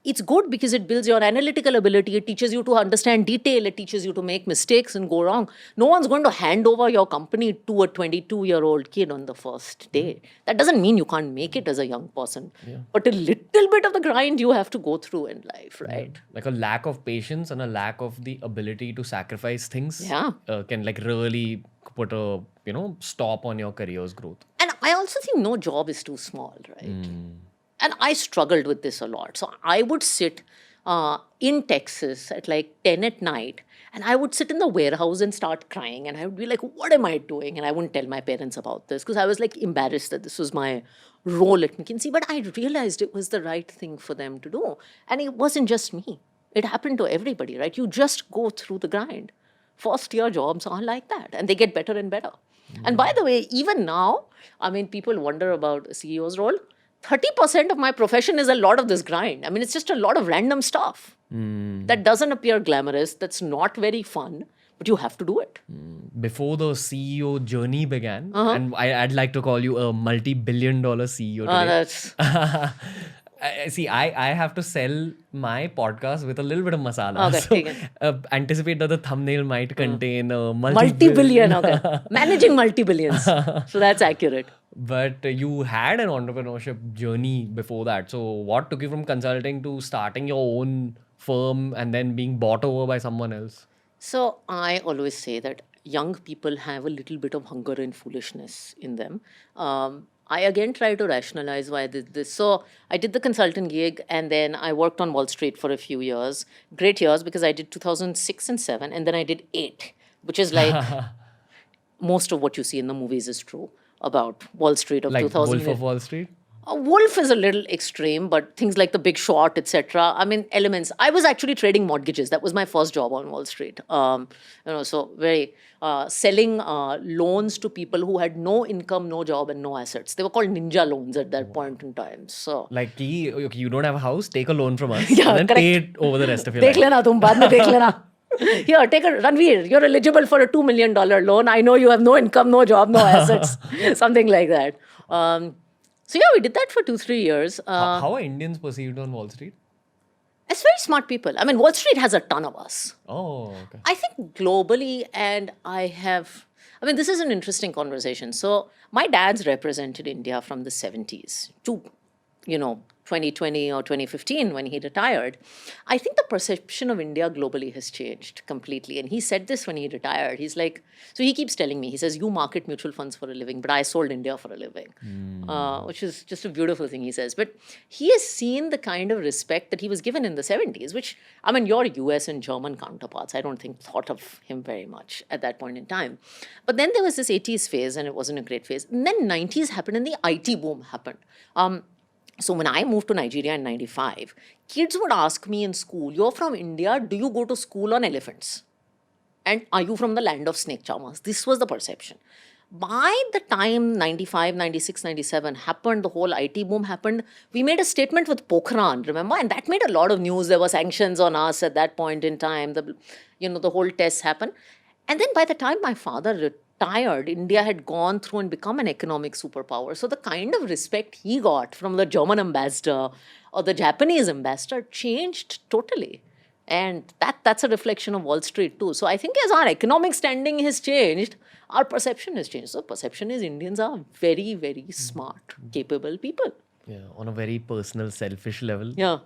it's good because it builds your analytical ability. It teaches you to understand detail. It teaches you to make mistakes and go wrong. No one's going to hand over your company to a 22-year-old kid on the first day. That doesn't mean you can't make it as a young person. But a little bit of the grind you have to go through in life, right? Like a lack of patience and a lack of the ability to sacrifice things can like really put a stop on your career's growth. And I also think no job is too small, right? And I struggled with this a lot. So I would sit in Texas at like 10 at night, and I would sit in the warehouse and start crying. And I would be like, what am I doing? And I wouldn't tell my parents about this because I was like embarrassed that this was my role at McKinsey. But I realized it was the right thing for them to do. And it wasn't just me. It happened to everybody, right? You just go through the grind. First year jobs are like that, and they get better and better. And by the way, even now, I mean, people wonder about a CEO's role. 30% of my profession is a lot of this grind. I mean, it's just a lot of random stuff that doesn't appear glamorous, that's not very fun, but you have to do it. Before the CEO journey began, and I'd like to call you a multi-billion-dollar CEO today. See, I have to sell my podcast with a little bit of masala. So anticipate that the thumbnail might contain a multi-billion. Managing multi-billions. So that's accurate. But you had an entrepreneurship journey before that. So what took you from consulting to starting your own firm and then being bought over by someone else? So I always say that young people have a little bit of hunger and foolishness in them. I again try to rationalize why I did this. So I did the consultant gig, and then I worked on Wall Street for a few years. Great years, because I did 2006 and 7, and then I did 8, which is like most of what you see in the movies is true about Wall Street of like 2000. Wolf of Wall Street? A wolf is a little extreme, but things like The Big Short, etc. I mean, elements. I was actually trading mortgages. That was my first job on Wall Street. So very selling loans to people who had no income, no job, and no assets. They were called ninja loans at that point in time. So Like, okay, you don't have a house, take a loan from us, Yeah, and then correct. pay it over the rest of your देख life. लेना तुम बाद में देख लेना. Here, take a Ranveer. You're eligible for a $2 million loan. I know you have no income, no job, no assets, something like that. So yeah, we did that for 2-3 years. How are Indians perceived on Wall Street? As very smart people. I mean, Wall Street has a ton of us. Oh, okay. I think globally, and this is an interesting conversation. So my dad's represented India from the 70s to, 2020 or 2015 when he retired. I think the perception of India globally has changed completely. And he said this when he retired. He's like, so he keeps telling me, he says, you market mutual funds for a living, but I sold India for a living, which is just a beautiful thing, he says. But he has seen the kind of respect that he was given in the 70s, which, your US and German counterparts, I don't think thought of him very much at that point in time. But then there was this 80s phase, and it wasn't a great phase. And then 90s happened, and the IT boom happened. So when I moved to Nigeria in 95, kids would ask me in school, you're from India, do you go to school on elephants? And are you from the land of snake charmers? This was the perception. By the time 95, 96, 97 happened, the whole IT boom happened, we made a statement with Pokhran, remember? And that made a lot of news. There were sanctions on us at that point in time. The whole test happened. And then by the time my father retired, India had gone through and become an economic superpower. So the kind of respect he got from the German ambassador or the Japanese ambassador changed totally. And that's a reflection of Wall Street too. So I think as our economic standing has changed, our perception has changed. So perception is Indians are very, very smart, capable people. Yeah, on a very personal, selfish level. Yeah.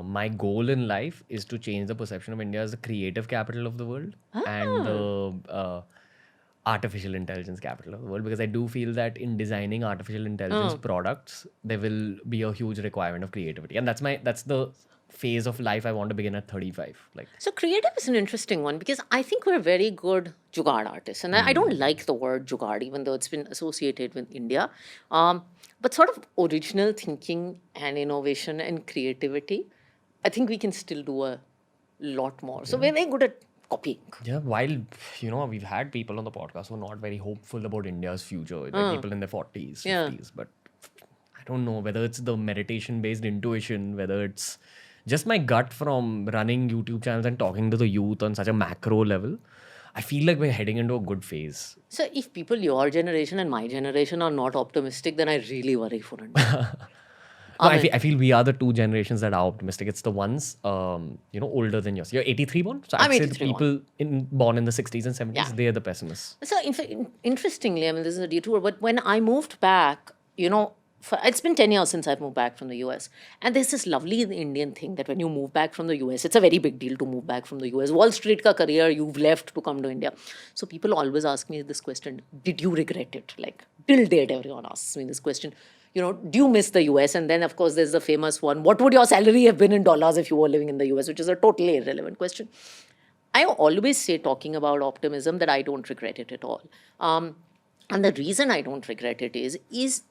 My goal in life is to change the perception of India as the creative capital of the world and the artificial intelligence capital of the world, because I do feel that in designing artificial intelligence products, there will be a huge requirement of creativity, and that's the phase of life I want to begin at 35. So creative is an interesting one because I think we're very good jugaad artists, and I don't like the word jugaad, even though it's been associated with India. But sort of original thinking and innovation and creativity, I think we can still do a lot more. So we're very good at copying. Yeah, while we've had people on the podcast who are not very hopeful about India's future, like people in their 40s, 50s, but I don't know whether it's the meditation-based intuition, whether it's just my gut from running YouTube channels and talking to the youth on such a macro level. I feel like we're heading into a good phase. So if people your generation and my generation are not optimistic, then I really worry for India. I feel we are the two generations that are optimistic. It's the ones, older than yours. You're 83 born? So I'm I'd say 83 the people born in the 60s and 70s, they're the pessimists. So interestingly, this is a detour, but when I moved back, it's been 10 years since I've moved back from the US. And there's this lovely Indian thing that when you move back from the US, it's a very big deal to move back from the US. Wall Street ka career, you've left to come to India. So people always ask me this question, did you regret it? Like, till date, everyone asks me this question. Do you miss the US? And then, of course, there's the famous one, what would your salary have been in dollars if you were living in the US? Which is a totally irrelevant question. I always say, talking about optimism, that I don't regret it at all. And the reason I don't regret it is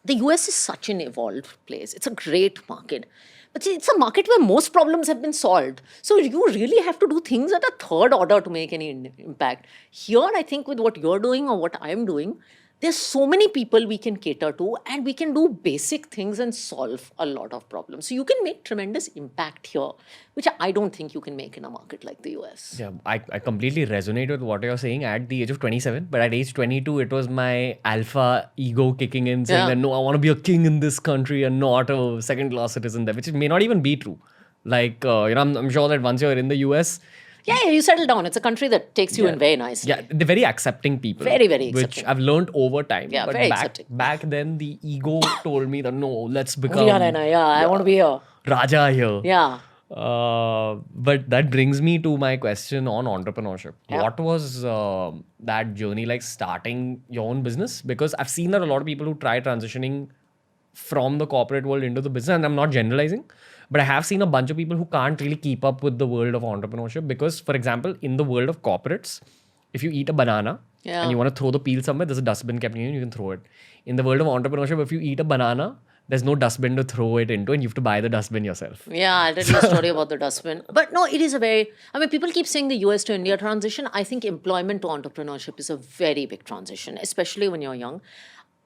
the US is such an evolved place. It's a great market. But see, it's a market where most problems have been solved. So you really have to do things at a third order to make any impact. Here, I think with what you're doing or what I'm doing, there's so many people we can cater to, and we can do basic things and solve a lot of problems. So you can make tremendous impact here, which I don't think you can make in a market like the US. Yeah, I completely resonate with what you're saying at the age of 27. But at age 22, it was my alpha ego kicking in, saying that, no, I want to be a king in this country and not a second-class citizen there, which may not even be true. Like, I'm sure that once you're in the US... Yeah, you settle down. It's a country that takes you in very nicely. Yeah, they're very accepting people. Very, very accepting. Which I've learned over time. Yeah, but very accepting. Back then, the ego told me that, no, let's become... I want to be here. Raja here. Yeah. But that brings me to my question on entrepreneurship. Yeah. What was that journey like, starting your own business? Because I've seen that a lot of people who try transitioning from the corporate world into the business, and I'm not generalizing, but I have seen a bunch of people who can't really keep up with the world of entrepreneurship because, for example, in the world of corporates, if you eat a banana and you want to throw the peel somewhere, there's a dustbin kept near you, you can throw it. In the world of entrepreneurship, if you eat a banana there's no dustbin to throw it into, and you have to buy the dustbin yourself. Yeah, I'll tell you a story about the dustbin. But no, it is a very, I mean, people keep saying the US to India transition. I think employment to entrepreneurship is a very big transition, especially when you're young.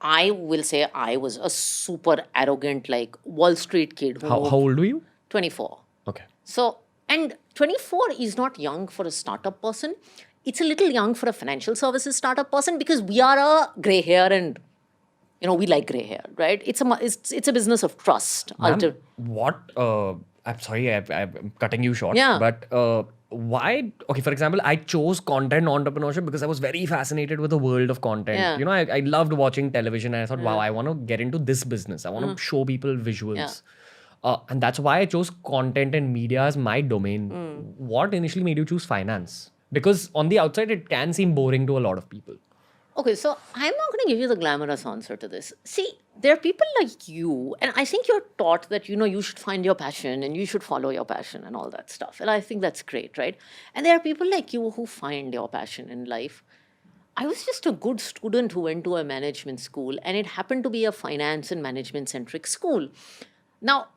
I will say I was a super arrogant, like Wall Street kid who How moved old were you? 24. Okay. So, and 24 is not young for a startup person. It's a little young for a financial services startup person because we are a gray hair and we like gray hair, right? It's a business of trust. What? I'm sorry, I'm cutting you short. Yeah. But why? Okay, for example, I chose content entrepreneurship because I was very fascinated with the world of content. Yeah. I loved watching television, and I thought, wow, I want to get into this business. I want to show people visuals. And that's why I chose content and media as my domain. What initially made you choose finance? Because on the outside, it can seem boring to a lot of people. Okay, so I'm not going to give you the glamorous answer to this. See, there are people like you, and I think you're taught that, you should find your passion and you should follow your passion and all that stuff. And I think that's great, right? And there are people like you who find your passion in life. I was just a good student who went to a management school, and it happened to be a finance and management centric school. Now,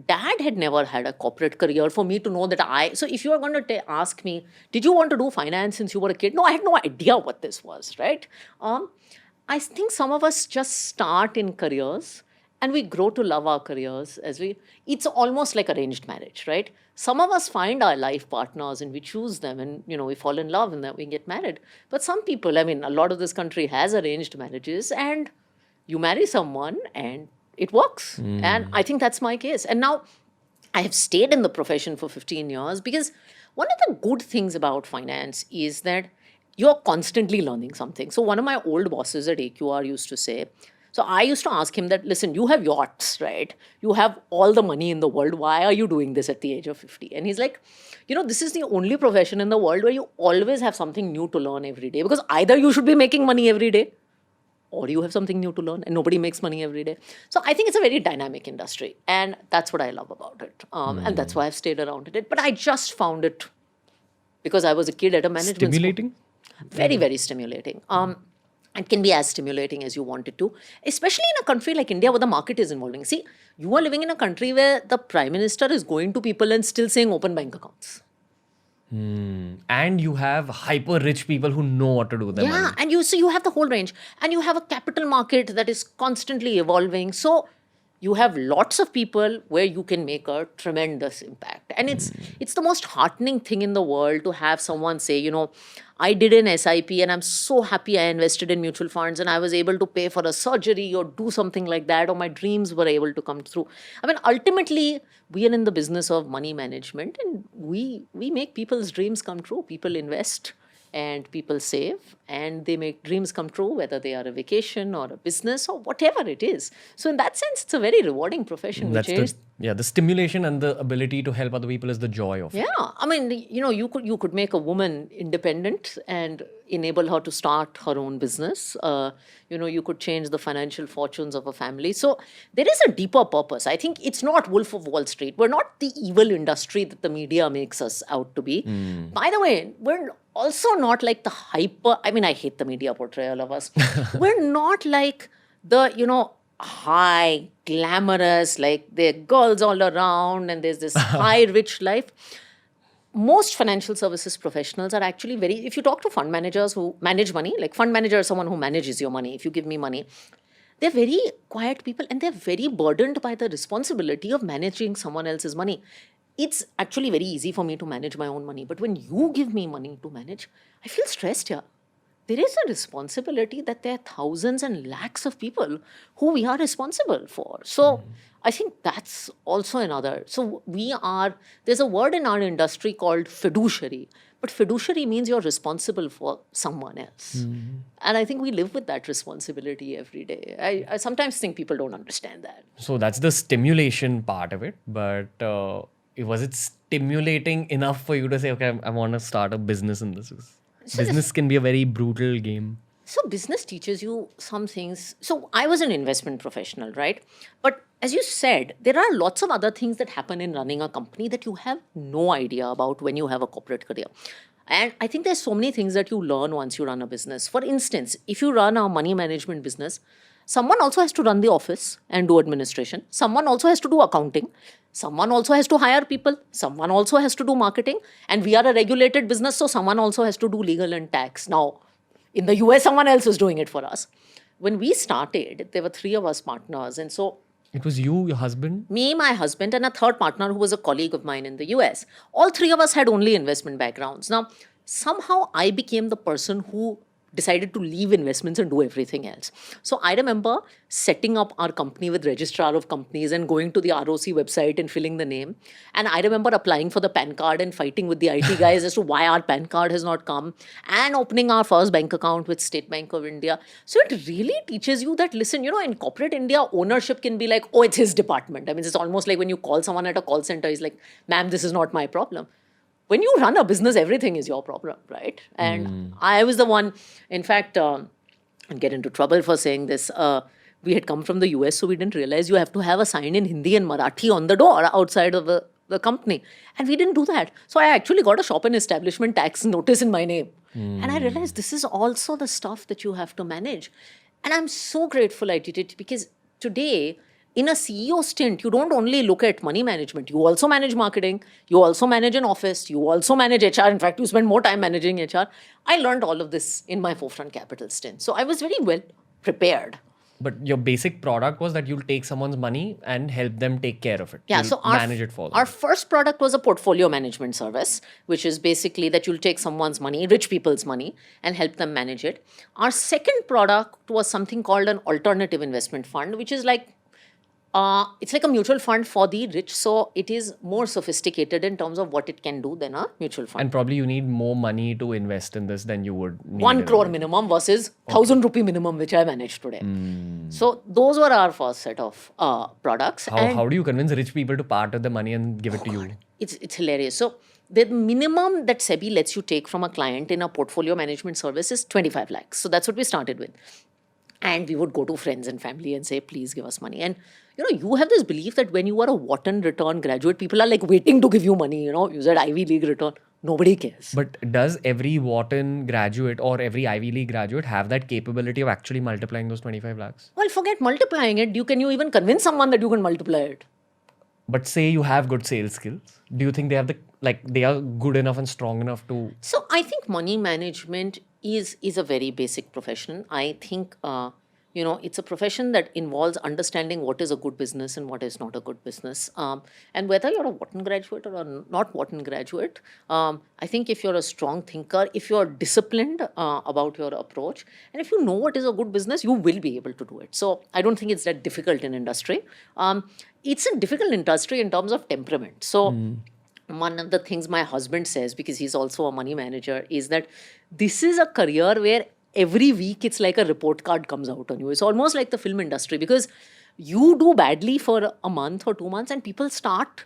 Dad had never had a corporate career for me to know that so if you are going to ask me, did you want to do finance since you were a kid? No, I had no idea what this was, right? I think some of us just start in careers and we grow to love our careers it's almost like arranged marriage, right? Some of us find our life partners and we choose them and, we fall in love and then we get married. But some people, a lot of this country has arranged marriages and you marry someone and it works. And I think that's my case. And now I have stayed in the profession for 15 years because one of the good things about finance is that you're constantly learning something. So one of my old bosses at AQR used to say, so I used to ask him that, listen, you have yachts, right? You have all the money in the world. Why are you doing this at the age of 50? And he's like, this is the only profession in the world where you always have something new to learn every day, because either you should be making money every day or you have something new to learn, and nobody makes money every day. So I think it's a very dynamic industry, and that's what I love about it. And that's why I've stayed around in it. But I just found it, because I was a kid at a management Stimulating? School. Very, very stimulating. It can be as stimulating as you want it to, especially in a country like India where the market is evolving. See, you are living in a country where the Prime Minister is going to people and still saying open bank accounts. And you have hyper rich people who know what to do with their money. And you have the whole range, and you have a capital market that is constantly evolving. So you have lots of people where you can make a tremendous impact. And it's the most heartening thing in the world to have someone say, I did an SIP and I'm so happy I invested in mutual funds and I was able to pay for a surgery or do something like that, or my dreams were able to come through. Ultimately, we are in the business of money management, and we make people's dreams come true. People invest and people save, and they make dreams come true, whether they are a vacation or a business or whatever it is. So in that sense, it's a very rewarding profession. The stimulation and the ability to help other people is the joy of it. Yeah, you could make a woman independent and enable her to start her own business. You could change the financial fortunes of a family. So there is a deeper purpose. I think it's not Wolf of Wall Street. We're not the evil industry that the media makes us out to be. By the way, we're also not like the I hate the media portrayal of us. We're not like the, high, glamorous, like there are girls all around and there's this high, rich life. Most financial services professionals are actually if you talk to fund managers who manage money, like fund manager is someone who manages your money. If you give me money, they're very quiet people and they're very burdened by the responsibility of managing someone else's money. It's actually very easy for me to manage my own money. But when you give me money to manage, I feel stressed here. There is a responsibility that there are thousands and lakhs of people who we are responsible for. So I think that's also another. So there's a word in our industry called fiduciary. But fiduciary means you're responsible for someone else. And I think we live with that responsibility every day. I sometimes think people don't understand that. So that's the stimulation part of it. But was it stimulating enough for you to say, okay, I want to start a business in this? Business can be a very brutal game. So business teaches you some things. So I was an investment professional, right? But as you said, there are lots of other things that happen in running a company that you have no idea about when you have a corporate career. And I think there's so many things that you learn once you run a business. For instance, if you run a money management business, someone also has to run the office and do administration. Someone also has to do accounting. Someone also has to hire people. Someone also has to do marketing. And we are a regulated business, so someone also has to do legal and tax. Now, in the US, someone else is doing it for us. When we started, there were 3 of us partners. And so It was you, your husband? me, my husband, and a third partner who was a colleague of mine in the US. All 3 of us had only investment backgrounds. Now, somehow I became the person who decided to leave investments and do everything else. So I remember setting up our company with registrar of companies and going to the ROC website and filling the name. And I remember applying for the PAN card and fighting with the IT guys as to why our PAN card has not come, and opening our first bank account with State Bank of India. So it really teaches you that, listen, in corporate India, ownership can be like, oh, it's his department. I mean, it's almost like when you call someone at a call center, he's like, ma'am, this is not my problem. When you run a business, everything is your problem, right? And I was the one, in fact, and get into trouble for saying this. We had come from the US, so we didn't realize you have to have a sign in Hindi and Marathi on the door outside of the company. And we didn't do that. So I actually got a shop and establishment tax notice in my name. And I realized this is also the stuff that you have to manage. And I'm so grateful I did it, because today, in a CEO stint, you don't only look at money management. You also manage marketing. You also manage an office. You also manage HR. In fact, you spend more time managing HR. I learned all of this in my Forefront Capital stint. So I was very well prepared. But your basic product was that you'll take someone's money and help them take care of it. Yeah, You'll so manage it for them. our first product was a portfolio management service, which is basically that you'll take someone's money, rich people's money, and help them manage it. Our second product was something called an alternative investment fund, which is like, it's like a mutual fund for the rich. So it is more sophisticated in terms of what it can do than a mutual fund. And probably you need more money to invest in this than you would need. 1 crore minimum versus 1,000 rupee minimum, which I manage today. So those were our first set of products. How do you convince rich people to part with the money and give it to you? It's hilarious. So the minimum that SEBI lets you take from a client in a portfolio management service is 25 lakhs. So that's what we started with. And we would go to friends and family and say, please give us money. And, you have this belief that when you are a Wharton return graduate, people are like waiting to give you money. You said Ivy League return. Nobody cares. But does every Wharton graduate or every Ivy League graduate have that capability of actually multiplying those 25 lakhs? Well, forget multiplying it. Can you even convince someone that you can multiply it? But say you have good sales skills. Do you think they have they are good enough and strong enough to... So I think money management is a very basic profession. I think, it's a profession that involves understanding what is a good business and what is not a good business. And whether you're a Wharton graduate or a not Wharton graduate, I think if you're a strong thinker, if you're disciplined about your approach, and if you know what is a good business, you will be able to do it. So I don't think it's that difficult in industry. It's a difficult industry in terms of temperament. So one of the things my husband says, because he's also a money manager, is that this is a career where every week it's like a report card comes out on you. It's almost like the film industry, because you do badly for a month or 2 months and people start,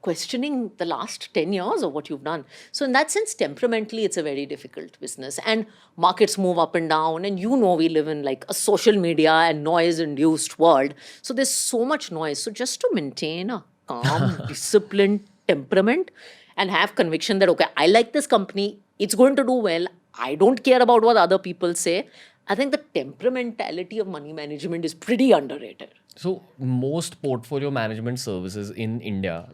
questioning the last 10 years of what you've done. So in that sense, temperamentally, it's a very difficult business. And markets move up and down. And we live in like a social media and noise-induced world. So there's so much noise. So just to maintain a calm, disciplined temperament and have conviction that, okay, I like this company, it's going to do well, I don't care about what other people say. I think the temperamentality of money management is pretty underrated. So most portfolio management services in India,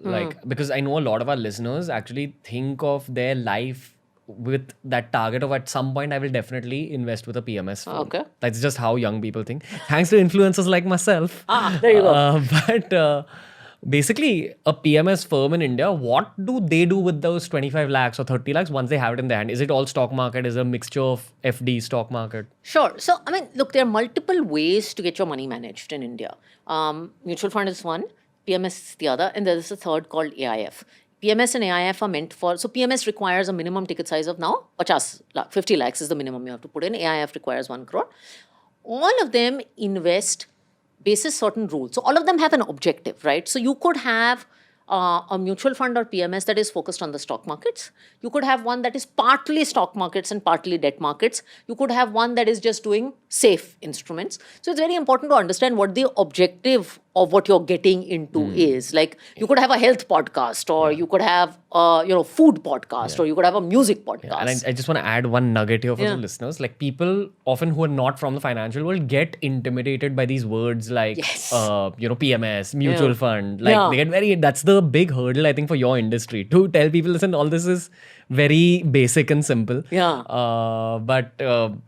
because I know a lot of our listeners actually think of their life with that target of at some point I will definitely invest with a PMS firm. Okay. That's just how young people think. Thanks to influencers like myself. There you go. But basically, a PMS firm in India, what do they do with those 25 lakhs or 30 lakhs once they have it in their hand? Is it all stock market? Is it a mixture of FD, stock market? Sure. So, look, there are multiple ways to get your money managed in India. Mutual fund is one, PMS is the other, and there is a third called AIF. PMS and AIF are meant for, so PMS requires a minimum ticket size of now 50 lakhs is the minimum you have to put in. AIF requires 1 crore. All of them invest basis certain rules. So all of them have an objective, right? So you could have a mutual fund or PMS that is focused on the stock markets. You could have one that is partly stock markets and partly debt markets. You could have one that is just doing safe instruments. So it's very important to understand what the objective of what you're getting into is. Like you could have a health podcast, or you could have a food podcast, or you could have a music podcast. And I just want to add one nugget here for the listeners. Like people often who are not from the financial world get intimidated by these words like, PMS, mutual fund. Like they get that's the big hurdle, I think, for your industry to tell people, listen, all this is very basic and simple. But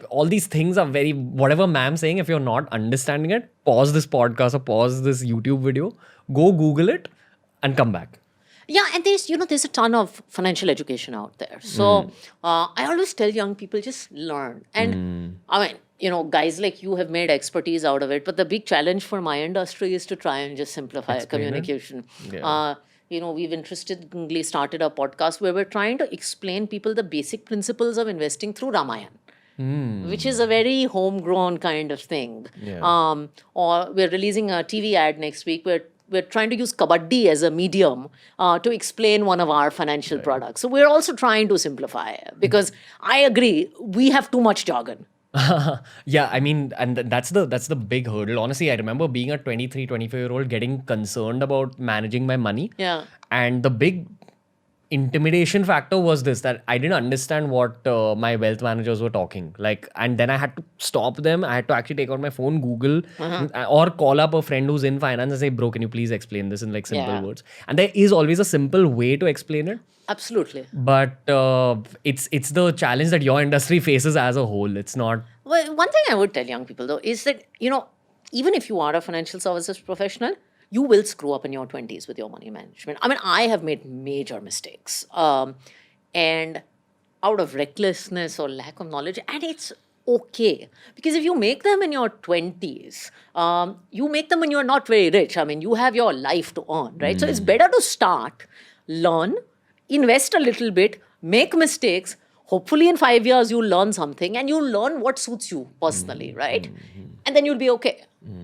all these things are very, whatever ma'am's saying, if you're not understanding it, pause this podcast or pause this YouTube video, go Google it and come back. Yeah, and there's a ton of financial education out there. So I always tell young people, just learn. And I mean, guys like you have made expertise out of it. But the big challenge for my industry is to try and just simplify communication. We've interestingly started a podcast where we're trying to explain people the basic principles of investing through Ramayana. Which is a very homegrown kind of thing. Or we're releasing a TV ad next week where we're trying to use kabaddi as a medium to explain one of our financial products. So we're also trying to simplify, because I agree, we have too much jargon. I mean, and that's the big hurdle. Honestly, I remember being a 23, 24-year-old getting concerned about managing my money. And the big intimidation factor was this, that I didn't understand what my wealth managers were talking like, and then I had to stop them. I had to actually take out my phone, Google, or call up a friend who's in finance and say, bro, can you please explain this in like simple words? And there is always a simple way to explain it. Absolutely. But it's the challenge that your industry faces as a whole. It's not. Well, one thing I would tell young people though is that, even if you are a financial services professional, you will screw up in your 20s with your money management. I mean, I have made major mistakes. And out of recklessness or lack of knowledge, and it's okay. Because if you make them in your 20s, you make them when you're not very rich. I mean, you have your life to earn, right? So it's better to start, learn, invest a little bit, make mistakes. Hopefully in 5 years, you'll learn something and you'll learn what suits you personally, right? And then you'll be okay.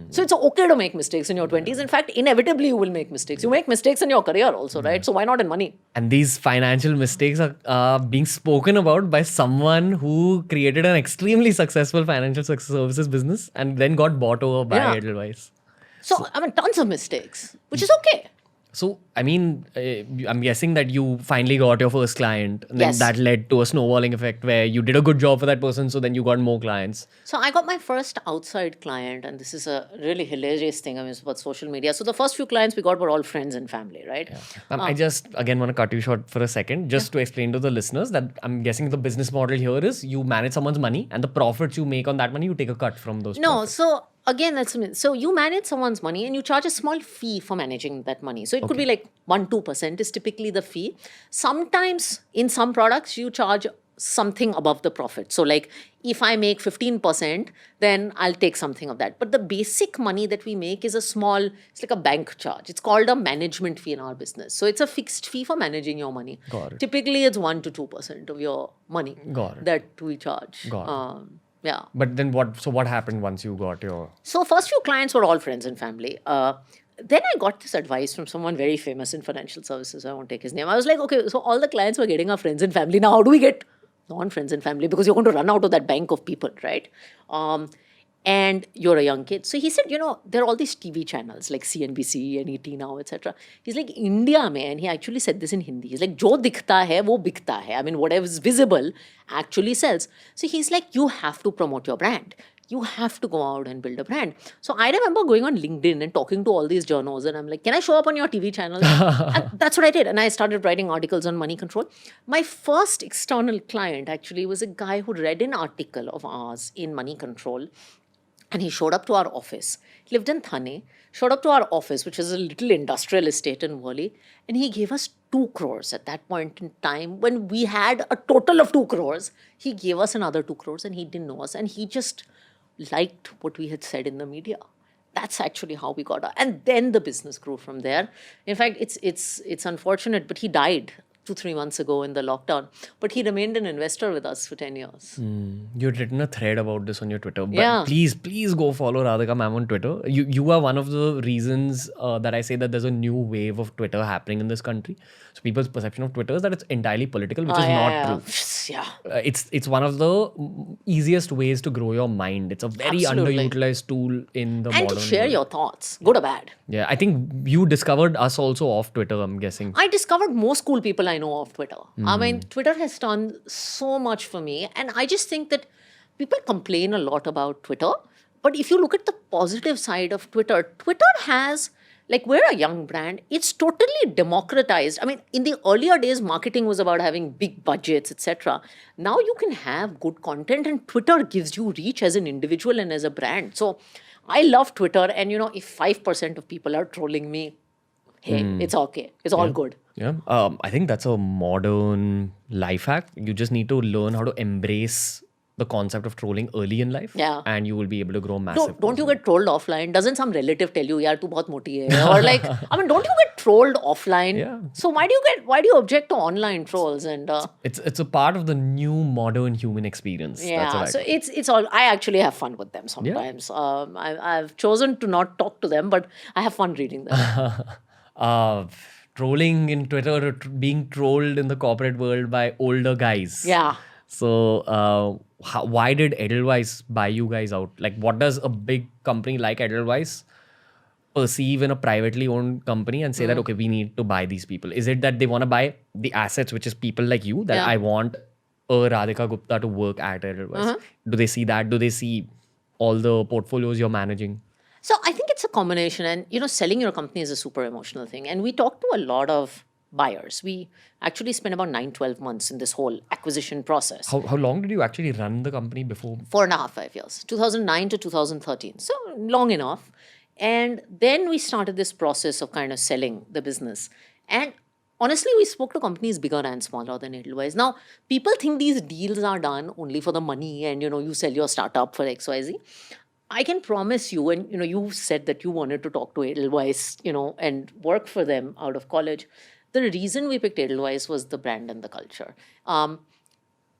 So it's okay to make mistakes in your 20s. In fact, inevitably you will make mistakes. You make mistakes in your career also, right? So why not in money? And these financial mistakes are being spoken about by someone who created an extremely successful financial services business and then got bought over by Edelweiss. So, I mean, tons of mistakes, which is okay. So, I mean, I'm guessing that you finally got your first client. And then that led to a snowballing effect where you did a good job for that person. So then you got more clients. So I got my first outside client. And this is a really hilarious thing. I mean, it's about social media. So the first few clients we got were all friends and family, right? I just, again, want to cut you short for a second. Just to explain to the listeners that I'm guessing the business model here is you manage someone's money. And the profits you make on that money, you take a cut from those profits. So again, so you manage someone's money and you charge a small fee for managing that money. So it could be like 1-2% is typically the fee. Sometimes in some products, you charge something above the profit. So like if I make 15%, then I'll take something of that. But the basic money that we make is it's like a bank charge. It's called a management fee in our business. So it's a fixed fee for managing your money. Got it. Typically, it's 1-2% of your money that we charge. Got it. Yeah. But then what happened once you got your... So first few clients were all friends and family. Then I got this advice from someone very famous in financial services. I won't take his name. I was like, okay, so all the clients were getting our friends and family. Now, how do we get non-friends and family? Because you're going to run out of that bank of people, right? And you're a young kid. So he said, there are all these TV channels like CNBC and ET Now, etc. He's like, India, man, he actually said this in Hindi. He's like, jo dikhta hai, wo bikta hai. I mean, whatever is visible actually sells. So he's like, you have to promote your brand. You have to go out and build a brand. So I remember going on LinkedIn and talking to all these journals and I'm like, can I show up on your TV channel? And that's what I did. And I started writing articles on money control. My first external client actually was a guy who read an article of ours in Money Control. And he showed up to our office. He lived in Thane, showed up to our office, which is a little industrial estate in Worli. And he gave us 2 crores at that point in time. When we had a total of 2 crores, he gave us another 2 crores and he didn't know us. And he just liked what we had said in the media. That's actually how we got out. And then the business grew from there. In fact, it's unfortunate, but he died 2-3 months ago in the lockdown. But he remained an investor with us for 10 years. You'd written a thread about this on your Twitter. But Yeah. please go follow Radhika ma'am on Twitter. You are one of the reasons that I say that there's a new wave of Twitter happening in this country. So people's perception of Twitter is that it's entirely political, which is not true. Yeah. It's one of the easiest ways to grow your mind. It's a very Absolutely. underutilized tool in the And modern to share world. your thoughts, good or bad. Yeah, I think you discovered us also off Twitter, I'm guessing. I discovered most cool people I know off Twitter. I mean, Twitter has done so much for me. And I just think that people complain a lot about Twitter. But if you look at the positive side of Twitter, Twitter has, like, we're a young brand. It's totally democratized. I mean, in the earlier days, marketing was about having big budgets, etc. Now you can have good content, and Twitter gives you reach as an individual and as a brand. So I love Twitter. And, if 5% of people are trolling me, hey, it's okay. It's all good. Yeah, I think that's a modern life hack. You just need to learn how to embrace the concept of trolling early in life. Yeah. And you will be able to grow massive. Don't you get trolled offline? Doesn't some relative tell you, yaar, tu bahut moti hai? Or like, I mean, don't you get trolled offline? Yeah. So why do you object to online trolls? And It's a part of the new modern human experience. That's yeah, what I so call it. it's all. I actually have fun with them sometimes. I've chosen to not talk to them, but I have fun reading them. Trolling in Twitter, or being trolled in the corporate world by older guys. Yeah. So, why did Edelweiss buy you guys out? Like, what does a big company like Edelweiss perceive in a privately owned company and say that, okay, we need to buy these people? Is it that they want to buy the assets, which is people like you, that Yeah. I want a Radhika Gupta to work at Edelweiss? Do they see that? Do they see all the portfolios you're managing? So I think it's a combination, and selling your company is a super emotional thing. And we talk to a lot of buyers. We actually spent about 9-12 months in this whole acquisition process. How long did you actually run the company before? 4.5-5 years, 2009 to 2013. So long enough. And then we started this process of kind of selling the business. And honestly, we spoke to companies bigger and smaller than Edelweiss. Now, people think these deals are done only for the money and, you sell your startup for XYZ. I can promise you, and, you said that you wanted to talk to Edelweiss, and work for them out of college. The reason we picked Edelweiss was the brand and the culture.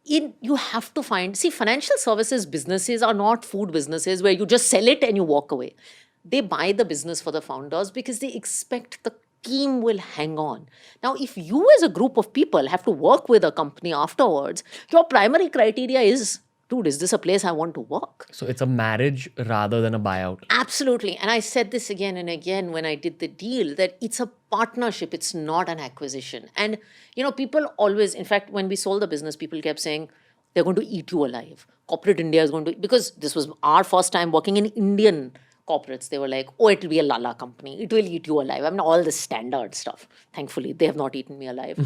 You have to financial services businesses are not food businesses where you just sell it and you walk away. They buy the business for the founders because they expect the team will hang on. Now, if you as a group of people have to work with a company afterwards, your primary criteria is, dude, is this a place I want to work? So it's a marriage rather than a buyout. Absolutely. And I said this again and again when I did the deal, that it's a partnership. It's not an acquisition. And, people always, in fact, when we sold the business, people kept saying, they're going to eat you alive. Corporate India is going to, because this was our first time working in Indian corporates. They were like, oh, it'll be a lala company. It will eat you alive. I mean, all the standard stuff. Thankfully, they have not eaten me alive.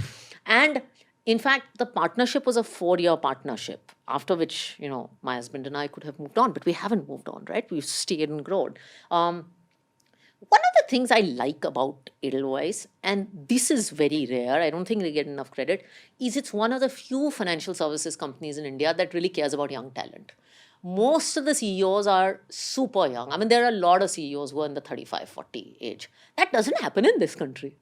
And in fact, the partnership was a 4-year partnership, after which, my husband and I could have moved on, but we haven't moved on, right? We've stayed and grown. One of the things I like about Edelweiss, and this is very rare, I don't think they get enough credit, is it's one of the few financial services companies in India that really cares about young talent. Most of the CEOs are super young. I mean, there are a lot of CEOs who are in the 35-40 age. That doesn't happen in this country.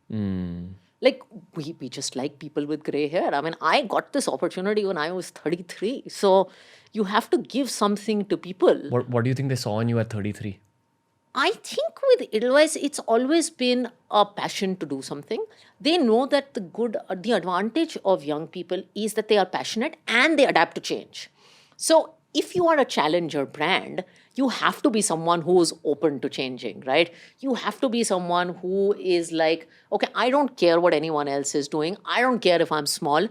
Like, we just like people with gray hair. I mean, I got this opportunity when I was 33. So you have to give something to people. What do you think they saw in you at 33? I think with Edelweiss, it's always been a passion to do something. They know that the advantage of young people is that they are passionate and they adapt to change. So if you are a challenger brand, you have to be someone who is open to changing, right? You have to be someone who is like, okay, I don't care what anyone else is doing. I don't care if I'm small.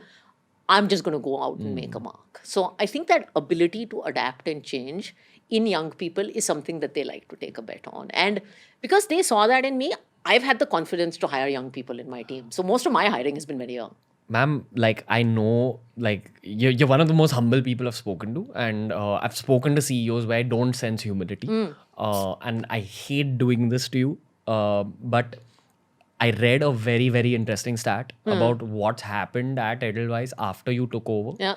I'm just going to go out and make a mark. So I think that ability to adapt and change in young people is something that they like to take a bet on. And because they saw that in me, I've had the confidence to hire young people in my team. So most of my hiring has been very young. Ma'am, like, I know, like, you're one of the most humble people I've spoken to. And I've spoken to CEOs where I don't sense humility. And I hate doing this to you. But I read a very, very interesting stat about what's happened at Edelweiss after you took over. Yeah.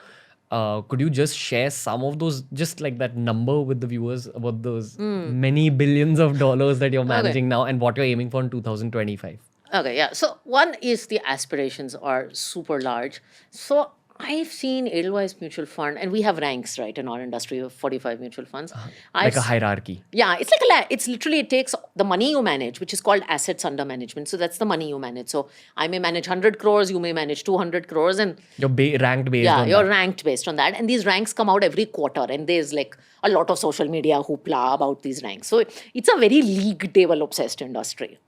Could you just share some of those, just like that number with the viewers about those many billions of dollars that you're managing now and what you're aiming for in 2025? Okay, yeah. So one is the aspirations are super large. So I've seen Edelweiss Mutual Fund, and we have ranks, right, in our industry of 45 mutual funds. I've Like a s- hierarchy. yeah, it's like it's literally, it takes the money you manage, which is called assets under management. So that's the money you manage. So I may manage 100 crores, you may manage 200 crores, and You're ranked based yeah, on you're that. ranked based on that. And these ranks come out every quarter, and there's like a lot of social media hoopla about these ranks. So it's a very league table obsessed industry.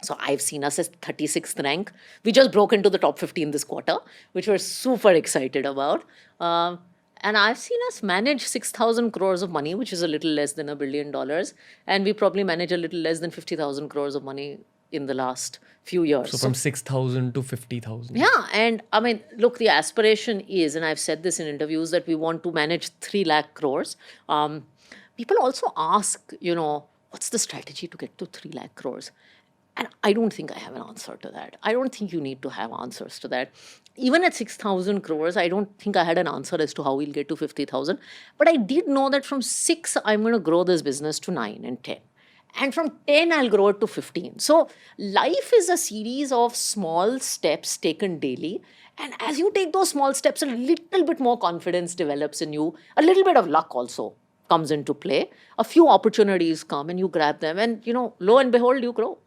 So I've seen us as 36th rank. We just broke into the top 15 this quarter, which we're super excited about. Um, and I've seen us manage 6,000 crores of money, which is a little less than $1 billion. And we probably manage a little less than 50,000 crores of money in the last few years. So from 6,000 to 50,000. Yeah, and I mean, look, the aspiration is, and I've said this in interviews, that we want to manage 3 lakh crores. People also ask, what's the strategy to get to 3 lakh crores? And I don't think I have an answer to that. I don't think you need to have answers to that. Even at 6,000 crores, I don't think I had an answer as to how we'll get to 50,000. But I did know that from 6, I'm going to grow this business to 9 and 10. And from 10, I'll grow it to 15. So life is a series of small steps taken daily. And as you take those small steps, a little bit more confidence develops in you. A little bit of luck also comes into play. A few opportunities come and you grab them. And, lo and behold, you grow.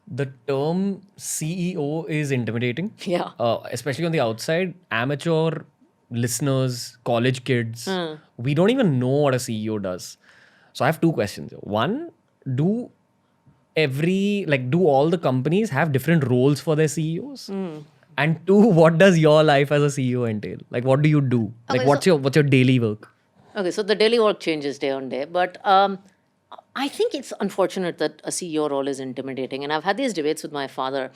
The term CEO is intimidating. Yeah. Especially on the outside. Amateur listeners, college kids, we don't even know what a CEO does. So I have two questions. One, do all the companies have different roles for their CEOs? And two, what does your life as a CEO entail? Like, what do you do? Like, Okay, what's your daily work? Okay, so the daily work changes day on day, but I think it's unfortunate that a CEO role is intimidating. And I've had these debates with my father.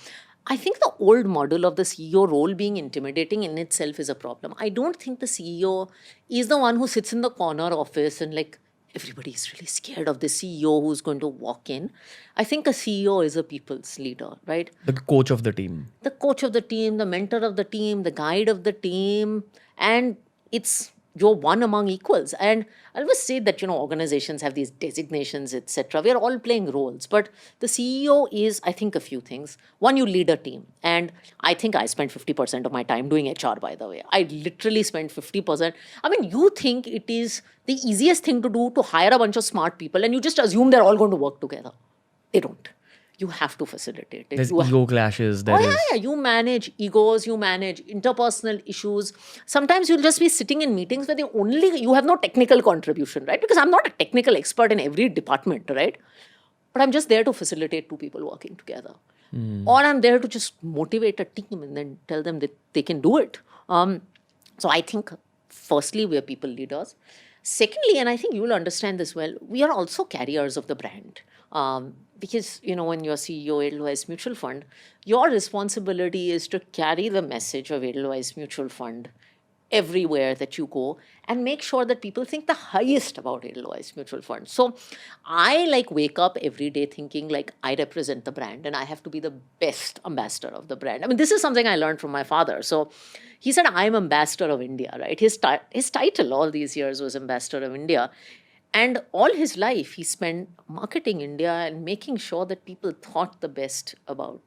I think the old model of the CEO role being intimidating in itself is a problem. I don't think the CEO is the one who sits in the corner office and like everybody's really scared of the CEO who's going to walk in. I think a CEO is a people's leader, right? The coach of the team. The coach of the team, the mentor of the team, the guide of the team, and it's you're one among equals. And I always say that organizations have these designations, etc. We are all playing roles, but the CEO is, I think, a few things. One, you lead a team, and I think I spend 50% of my time doing HR. By the way, I literally spend 50%. I mean, you think it is the easiest thing to do to hire a bunch of smart people, and you just assume they're all going to work together. They don't. You have to facilitate it. There's You ego clashes. yeah. You manage egos, you manage interpersonal issues. Sometimes you'll just be sitting in meetings where you have no technical contribution, right? Because I'm not a technical expert in every department, right? But I'm just there to facilitate two people working together. Or I'm there to just motivate a team and then tell them that they can do it. So I think, firstly, we are people leaders. Secondly, and I think you will understand this well, we are also carriers of the brand. Because, when you're CEO Edelweiss Mutual Fund, your responsibility is to carry the message of Edelweiss Mutual Fund everywhere that you go and make sure that people think the highest about Edelweiss Mutual Fund. So I wake up every day thinking like I represent the brand and I have to be the best ambassador of the brand. I mean, this is something I learned from my father. So he said, I'm ambassador of India, right? His title all these years was ambassador of India. And all his life, he spent marketing India and making sure that people thought the best about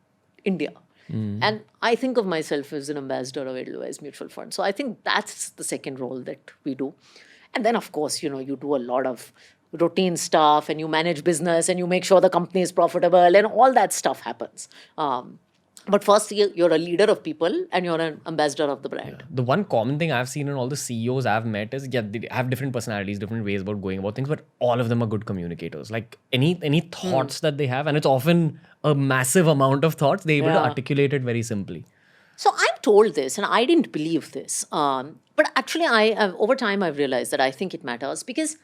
India. And I think of myself as an ambassador of Edelweiss Mutual Fund. So I think that's the second role that we do. And then, of course, you do a lot of routine stuff and you manage business and you make sure the company is profitable and all that stuff happens. But first, you're a leader of people and you're an ambassador of the brand. The one common thing I've seen in all the CEOs I've met is, they have different personalities, different ways about going about things, but all of them are good communicators. Like any thoughts that they have, and it's often a massive amount of thoughts, they're able to articulate it very simply. So I'm told this, and I didn't believe this. But actually, over time, I've realized that I think it matters because,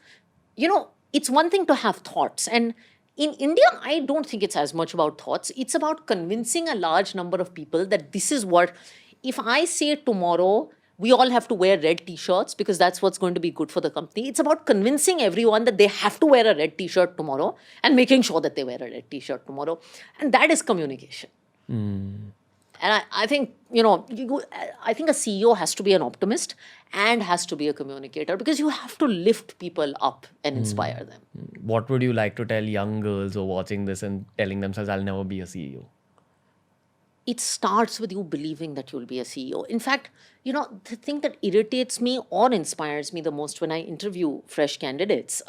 it's one thing to have thoughts. And in India, I don't think it's as much about thoughts. It's about convincing a large number of people that this is what, if I say tomorrow, we all have to wear red t-shirts because that's what's going to be good for the company. It's about convincing everyone that they have to wear a red t-shirt tomorrow and making sure that they wear a red t-shirt tomorrow. And that is communication. And I think, I think a CEO has to be an optimist and has to be a communicator because you have to lift people up and inspire them. What would you like to tell young girls who are watching this and telling themselves, I'll never be a CEO? it starts with you believing that you'll be a CEO. In fact, the thing that irritates me or inspires me the most when I interview fresh candidates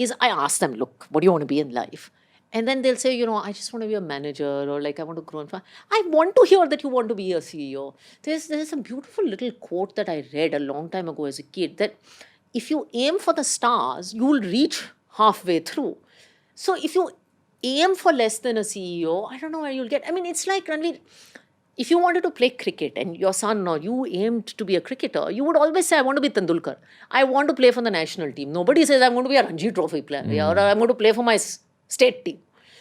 is I ask them, look, what do you want to be in life? And then they'll say, I just want to be a manager, or like I want to grow. I want to hear that you want to be a CEO. There's a beautiful little quote that I read a long time ago as a kid, that if you aim for the stars, you will reach halfway through. So if you aim for less than a CEO, I don't know where you'll get. I mean, it's like, Ranveer, if you wanted to play cricket and your son or you aimed to be a cricketer, you would always say, I want to be Tendulkar. I want to play for the national team. Nobody says, I'm going to be a Ranji Trophy player or I'm going to play for my state team.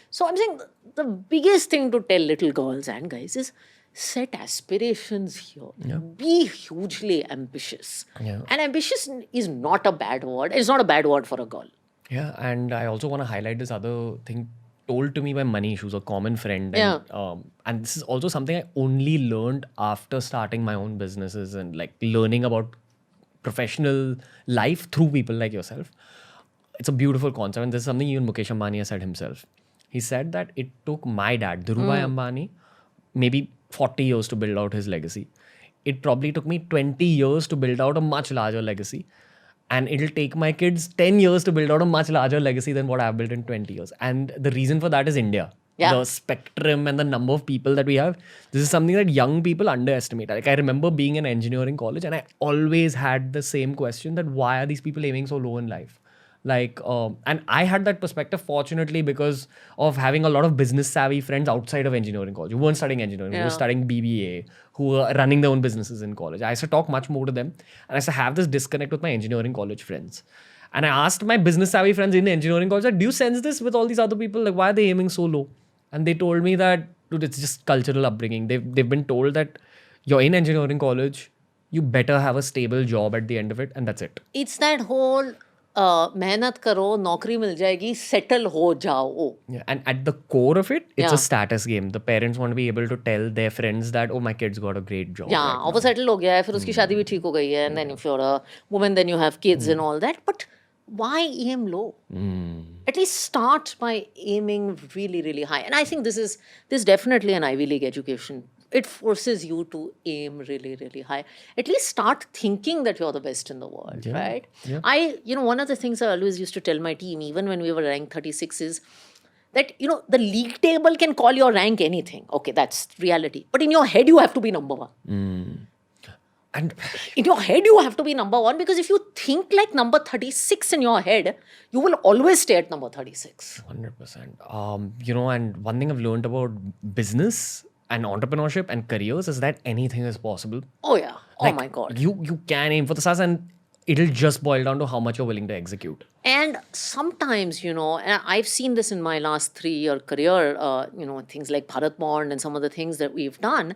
So I'm saying the biggest thing to tell little girls and guys is set aspirations here. Yeah. Be hugely ambitious. Yeah. And ambitious is not a bad word. It's not a bad word for a girl. Yeah, and I also want to highlight this other thing told to me by Manish, who's a common friend. And this is also something I only learned after starting my own businesses and like learning about professional life through people like yourself. It's a beautiful concept, and this is something even Mukesh Ambani has said himself. He said that it took my dad, Dhirubhai Ambani, maybe 40 years to build out his legacy. It probably took me 20 years to build out a much larger legacy. And it'll take my kids 10 years to build out a much larger legacy than what I've built in 20 years. And the reason for that is India. Yeah. The spectrum and the number of people that we have. This is something that young people underestimate. Like I remember being in engineering college and I always had the same question, that why are these people aiming so low in life? Like, and I had that perspective fortunately because of having a lot of business savvy friends outside of engineering college who weren't studying engineering, who were studying BBA, who were running their own businesses in college. I used to talk much more to them, and I used to have this disconnect with my engineering college friends. And I asked my business savvy friends in engineering college, like, do you sense this with all these other people? Like, why are they aiming so low? And they told me that, dude, it's just cultural upbringing. They've been told that you're in engineering college, you better have a stable job at the end of it, and that's it. It's that whole मेहनत करो, नौकरी मिल जाएगी, settle हो जाओ. Yeah, and at the core of it, it's a status game. The parents want to be able to tell their friends that, oh, my kid's got a great job. Yeah, और वो settle हो गया है, फिर उसकी शादी भी ठीक हो गई है, and then if you're a woman, then you have kids and all that. But why aim low? At least start by aiming really, really high. And I think this is definitely an Ivy League education. It forces you to aim really, really high. At least start thinking that you're the best in the world, right? Yeah. One of the things I always used to tell my team, even when we were ranked 36, is that, the league table can call your rank anything. Okay, that's reality. But in your head, you have to be number one. And in your head, you have to be number one, because if you think like number 36 in your head, you will always stay at number 36. 100%. And one thing I've learned about business and entrepreneurship and careers is that anything is possible. Oh, yeah. Like, oh, my God. You can aim for the stars, and it'll just boil down to how much you're willing to execute. And sometimes, and I've seen this in my last 3-year career, things like Bharat Bond and some of the things that we've done.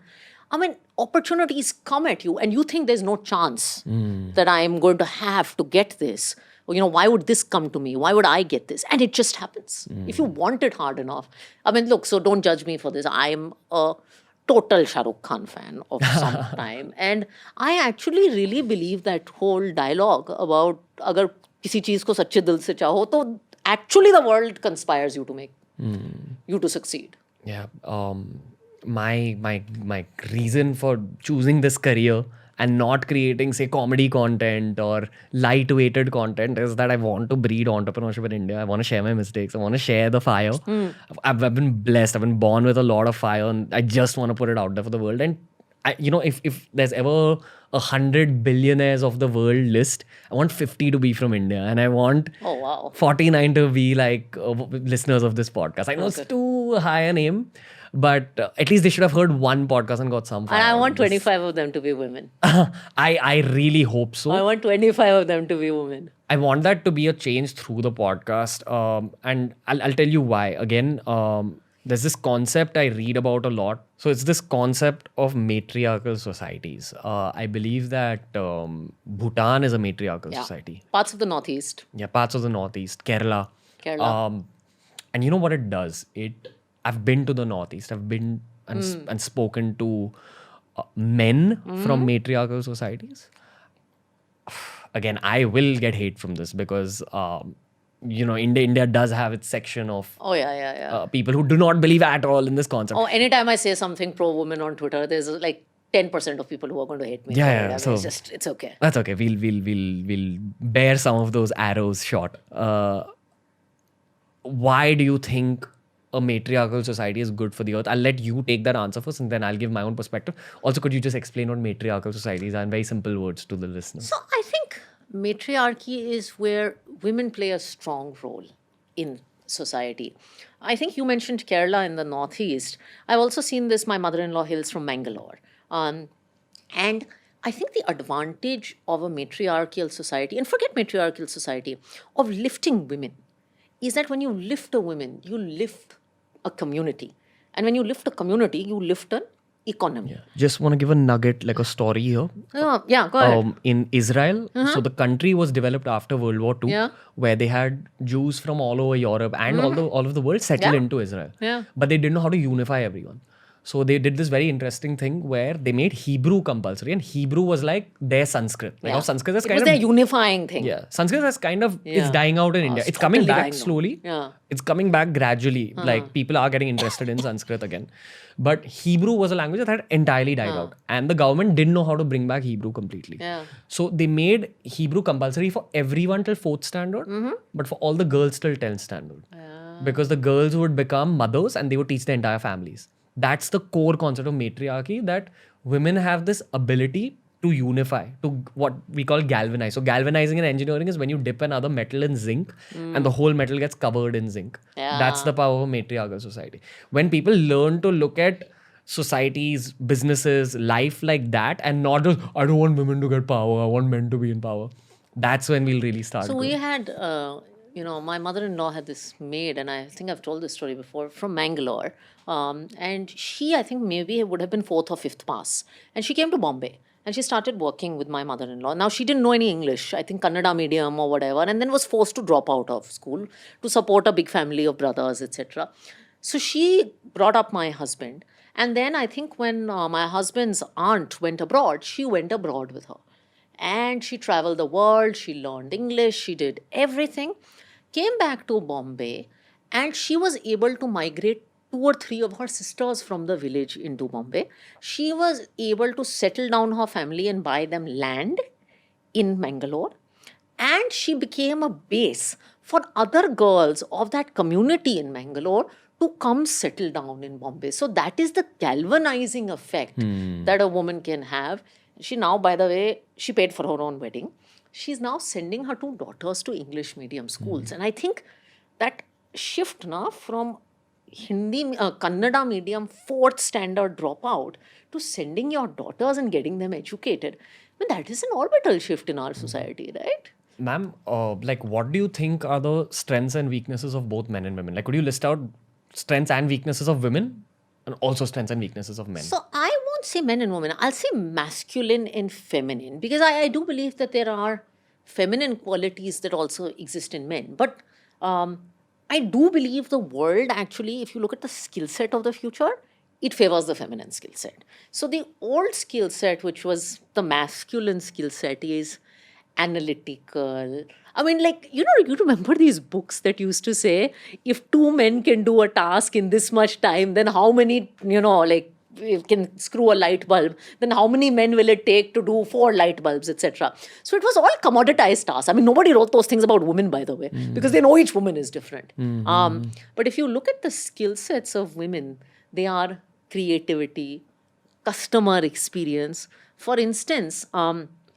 I mean, opportunities come at you and you think there's no chance that I'm going to have to get this. Or, why would this come to me? Why would I get this? And it just happens. If you want it hard enough. I mean, look, so don't judge me for this. I'm a total Shah Rukh Khan fan of some time. And I actually really believe that whole dialogue about agar kisi cheez ko sache dil se chaho, to actually the world conspires you to make you to succeed. Yeah. My reason for choosing this career and not creating, say, comedy content or light-weighted content is that I want to breed entrepreneurship in India. I want to share my mistakes. I want to share the fire. I've been blessed. I've been born with a lot of fire, and I just want to put it out there for the world. And if there's ever 100 billionaires of the world list, I want 50 to be from India, and I want 49 to be like listeners of this podcast. I know it's too high a name, but at least they should have heard one podcast and got some fire. And I want 25 of them to be women. I really hope so. I want 25 of them to be women. I want that to be a change through the podcast, and I'll tell you why. Again, there's this concept I read about a lot. So it's this concept of matriarchal societies. I believe that Bhutan is a matriarchal society. Parts of the Northeast. Yeah, parts of the Northeast, Kerala. And you know what it does? I've been to the Northeast. I've been and spoken to men from matriarchal societies. Again, I will get hate from this because India does have its section of Oh, yeah. people who do not believe at all in this concept. Oh, anytime I say something pro-women on Twitter, there's like 10% of people who are going to hate me for it. I mean, So it's okay. That's okay. We'll bear some of those arrows short. Why do you think a matriarchal society is good for the earth? I'll let you take that answer first, and then I'll give my own perspective. Also, could you just explain what matriarchal societies are in very simple words to the listeners? So I think matriarchy is where women play a strong role in society. I think you mentioned Kerala in the Northeast. I've also seen this. My mother-in-law hails from Mangalore. And I think the advantage of a matriarchal society, and forget matriarchal society, of lifting women, is that when you lift a woman, you lift a community. And when you lift a community, you lift an economy. Just want to give a nugget, like a story here. Yeah, go ahead. In Israel, so the country was developed after World War II, Yeah. where they had Jews from all over Europe and all of the world settled into Israel. Yeah. But they didn't know how to unify everyone. So they did this very interesting thing where they made Hebrew compulsory, and Hebrew was like their Sanskrit. Like how Sanskrit is It kind was of their unifying thing. Sanskrit is kind of it's Yeah. dying out in India. It's coming totally back dying out. slowly. Yeah. It's coming back gradually. Like people are getting interested in Sanskrit again. But Hebrew was a language that had entirely died out. And the government didn't know how to bring back Hebrew completely. Yeah. So they made Hebrew compulsory for everyone till 4th standard, but for all the girls till 10th standard. Because the girls would become mothers and they would teach the entire families. That's the core concept of matriarchy, that women have this ability to unify, to what we call galvanize. So galvanizing in engineering is when you dip another metal in zinc and the whole metal gets covered in zinc. Yeah. That's the power of a matriarchal society. When people learn to look at societies, businesses, life like that, and not just, I don't want women to get power, I want men to be in power. That's when we'll really start. So we growing. had, my mother-in-law had this maid, and I think I've told this story before, from Mangalore. And she, I think maybe would have been 4th or 5th pass. And she came to Bombay. And she started working with my mother-in-law. Now, she didn't know any English, I think Kannada medium or whatever, and then was forced to drop out of school to support a big family of brothers, etc. So she brought up my husband. And then I think when my husband's aunt went abroad, she went abroad with her. And she traveled the world, she learned English, she did everything, came back to Bombay, and she was able to migrate 2 or 3 of her sisters from the village into Bombay. She was able to settle down her family and buy them land in Mangalore. And she became a base for other girls of that community in Mangalore to come settle down in Bombay. So that is the galvanizing effect that a woman can have. She now, by the way, she paid for her own wedding. She's now sending her 2 daughters to English medium schools. And I think that shift now from Kannada medium 4th standard dropout to sending your daughters and getting them educated, that is an orbital shift in our society, right? Ma'am, what do you think are the strengths and weaknesses of both men and women? Like, could you list out strengths and weaknesses of women and also strengths and weaknesses of men? So I won't say men and women. I'll say masculine and feminine, because I do believe that there are feminine qualities that also exist in men. But I do believe the world actually, if you look at the skill set of the future, it favors the feminine skill set. So the old skill set, which was the masculine skill set, is analytical. I mean, you remember these books that used to say, if 2 men can do a task in this much time, then how many, you can screw a light bulb, then how many men will it take to do 4 light bulbs, etc. So it was all commoditized tasks. I mean, nobody wrote those things about women, by the way, because they know each woman is different. But if you look at the skill sets of women, they are creativity, customer experience. For instance,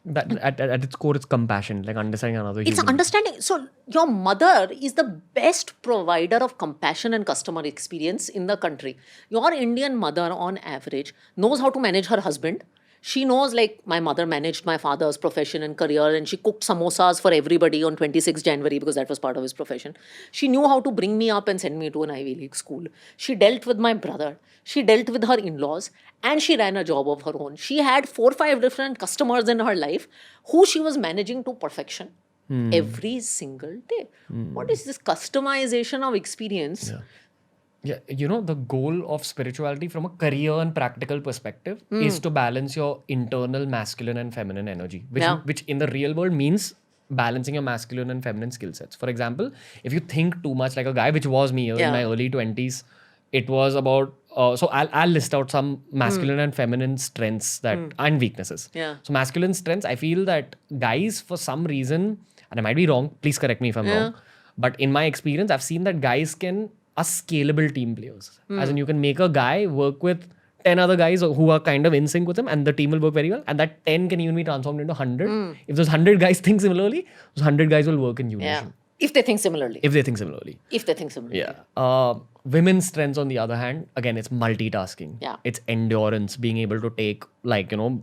that at its core, it's compassion, like understanding another it's human. understanding. So your mother is the best provider of compassion and customer experience in the country. Your Indian mother, on average, knows how to manage her husband. She knows, my mother managed my father's profession and career, and she cooked samosas for everybody on 26 January because that was part of his profession. She knew how to bring me up and send me to an Ivy League school. She dealt with my brother. She dealt with her in-laws, and she ran a job of her own. She had 4 or 5 different customers in her life who she was managing to perfection every single day. What is this customization of experience? Yeah, the goal of spirituality from a career and practical perspective is to balance your internal masculine and feminine energy, which in the real world means balancing your masculine and feminine skill sets. For example, if you think too much like a guy, which was me in Yeah. my early 20s, it was about, so I'll list out some masculine and feminine strengths that and weaknesses. Yeah. So masculine strengths, I feel that guys, for some reason, and I might be wrong, please correct me if I'm wrong, but in my experience, I've seen that guys are scalable team players. As in, you can make a guy work with 10 other guys who are kind of in sync with him, and the team will work very well. And that 10 can even be transformed into 100. If those 100 guys think similarly, those 100 guys will work in unison. Yeah. If they think similarly. If they think similarly. Yeah. Women's strengths, on the other hand, again, it's multitasking. Yeah. It's endurance, being able to take, like, you know,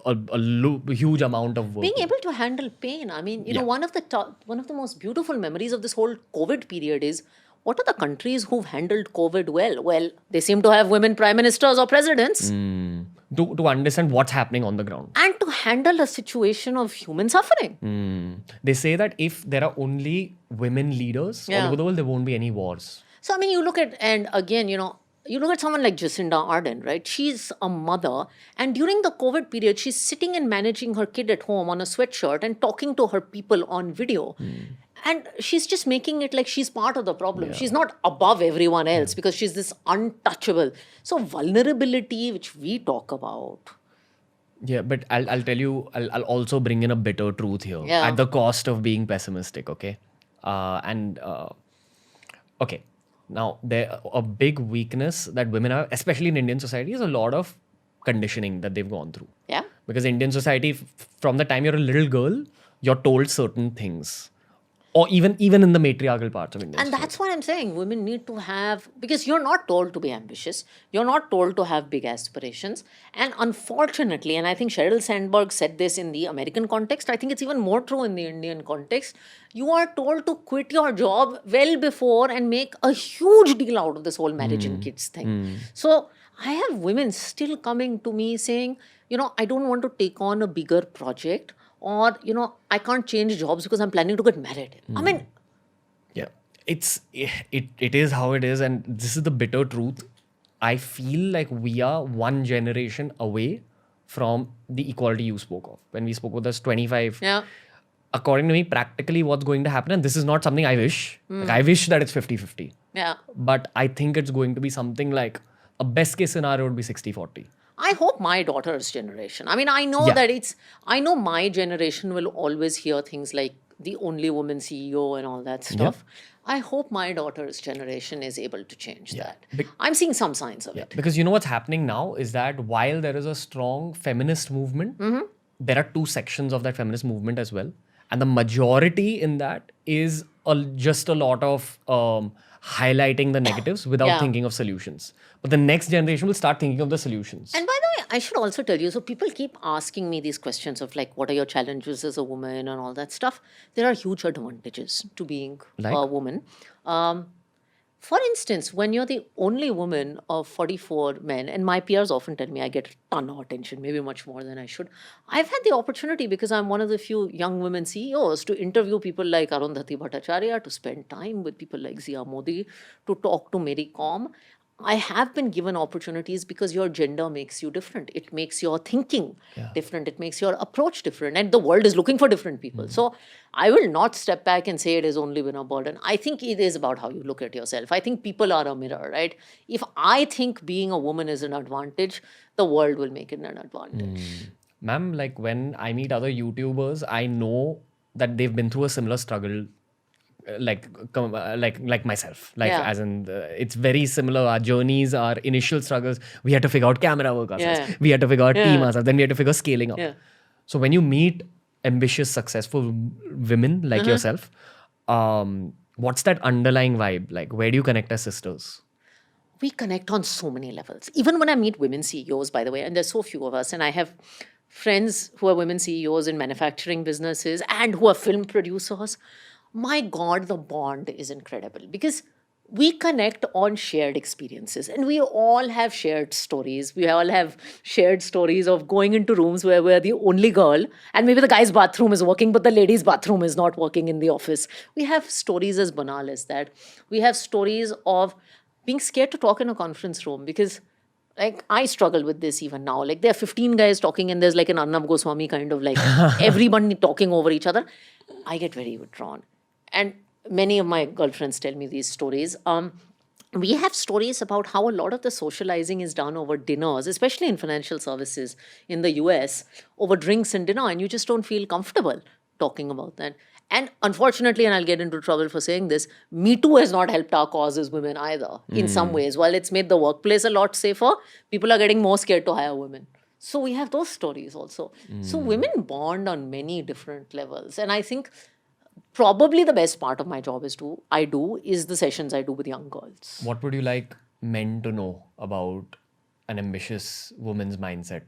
a huge amount of work. Being able to handle pain. I mean, you know, one of the most beautiful memories of this whole COVID period is, what are the countries who've handled COVID well? Well, they seem to have women prime ministers or presidents. To understand what's happening on the ground. And to handle a situation of human suffering. They say that if there are only women leaders all over the world, there won't be any wars. So, I mean, you look at, and again, you know, you look at someone like Jacinda Ardern, right? She's a mother, and during the COVID period, she's sitting and managing her kid at home on a sweatshirt and talking to her people on video. And she's just making it like she's part of the problem. She's not above everyone else because she's this untouchable. So vulnerability, which we talk about. Yeah, but I'll tell you, I'll also bring in a bitter truth here Yeah. at the cost of being pessimistic, okay? Okay, now a big weakness that women have, especially in Indian society, is a lot of conditioning that they've gone through. Yeah. Because Indian society, from the time you're a little girl, you're told certain things. Or even in the matriarchal parts of India. And that's what I'm saying. Women need to have, because you're not told to be ambitious. You're not told to have big aspirations. And unfortunately, and I think Sheryl Sandberg said this in the American context, I think it's even more true in the Indian context. You are told to quit your job well before and make a huge deal out of this whole marriage and kids thing. So I have women still coming to me saying, you know, I don't want to take on a bigger project. Or, you know, I can't change jobs because I'm planning to get married. I mean... Yeah. It is how it is. And this is the bitter truth. I feel like we are one generation away from the equality you spoke of. When we spoke about this 25. Yeah. According to me, practically what's going to happen, and this is not something I wish. Like, I wish that it's 50-50. Yeah. But I think it's going to be something like, a best case scenario would be 60-40. I hope my daughter's generation. I mean, I know I know my generation will always hear things like the only woman CEO and all that stuff. I hope my daughter's generation is able to change that. I'm seeing some signs of it. Because you know what's happening now is that while there is a strong feminist movement, there are two sections of that feminist movement as well. And the majority in that is just a lot of highlighting the negatives without thinking of solutions. But the next generation will start thinking of the solutions. And by the way, I should also tell you, so people keep asking me these questions of like, what are your challenges as a woman and all that stuff. There are huge advantages to being a woman. For instance, when you're the only woman of 44 men, and my peers often tell me I get a ton of attention, maybe much more than I should. I've had the opportunity, because I'm one of the few young women CEOs, to interview people like Arundhati Bhattacharya, to spend time with people like Zia Modi, to talk to Mary Com. I have been given opportunities because your gender makes you different. It makes your thinking different. It makes your approach different. And the world is looking for different people. So I will not step back and say it has only been a burden. I think it is about how you look at yourself. I think people are a mirror, right? If I think being a woman is an advantage, the world will make it an advantage. Ma'am, like when I meet other YouTubers, I know that they've been through a similar struggle like myself, like as in it's very similar. Our journeys, our initial struggles, we had to figure out camera work ourselves, we had to figure out team ourselves, then we had to figure scaling up. So when you meet ambitious, successful women like yourself, what's that underlying vibe? Like, where do you connect as sisters? We connect on so many levels. Even when I meet women CEOs, by the way, and there's so few of us, and I have friends who are women CEOs in manufacturing businesses and who are film producers. My God, the bond is incredible because we connect on shared experiences, and we all have shared stories. We all have shared stories of going into rooms where we're the only girl, and maybe the guy's bathroom is working, but the lady's bathroom is not working in the office. We have stories as banal as that. We have stories of being scared to talk in a conference room because, like, I struggle with this even now. Like, there are 15 guys talking and there's like an Arnab Goswami kind of like everybody talking over each other. I get very withdrawn. And many of my girlfriends tell me these stories. We have stories about how a lot of the socializing is done over dinners, especially in financial services in the US, over drinks and dinner, and you just don't feel comfortable talking about that. And unfortunately, and I'll get into trouble for saying this, Me Too has not helped our cause as women either in some ways. While it's made the workplace a lot safer, people are getting more scared to hire women. So we have those stories also. So women bond on many different levels. And I think probably the best part of my job is the sessions I do with young girls. What would you like men to know about an ambitious woman's mindset?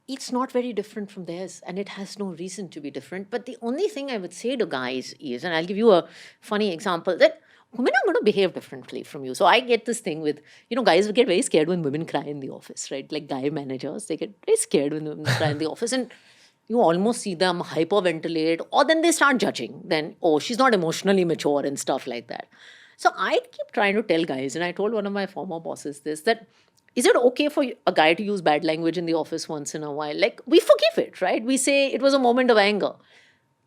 It's not very different from theirs, and it has no reason to be different. But the only thing I would say to guys is, and I'll give you a funny example, that women are going to behave differently from you. So I get this thing with, guys get very scared when women cry in the office, right? Like guy managers, they get very scared when women cry in the office. And you almost see them hyperventilate, or then they start judging. Then, oh, she's not emotionally mature and stuff like that. So I keep trying to tell guys, and I told one of my former bosses this, that is it okay for a guy to use bad language in the office once in a while? Like, we forgive it, right? We say it was a moment of anger.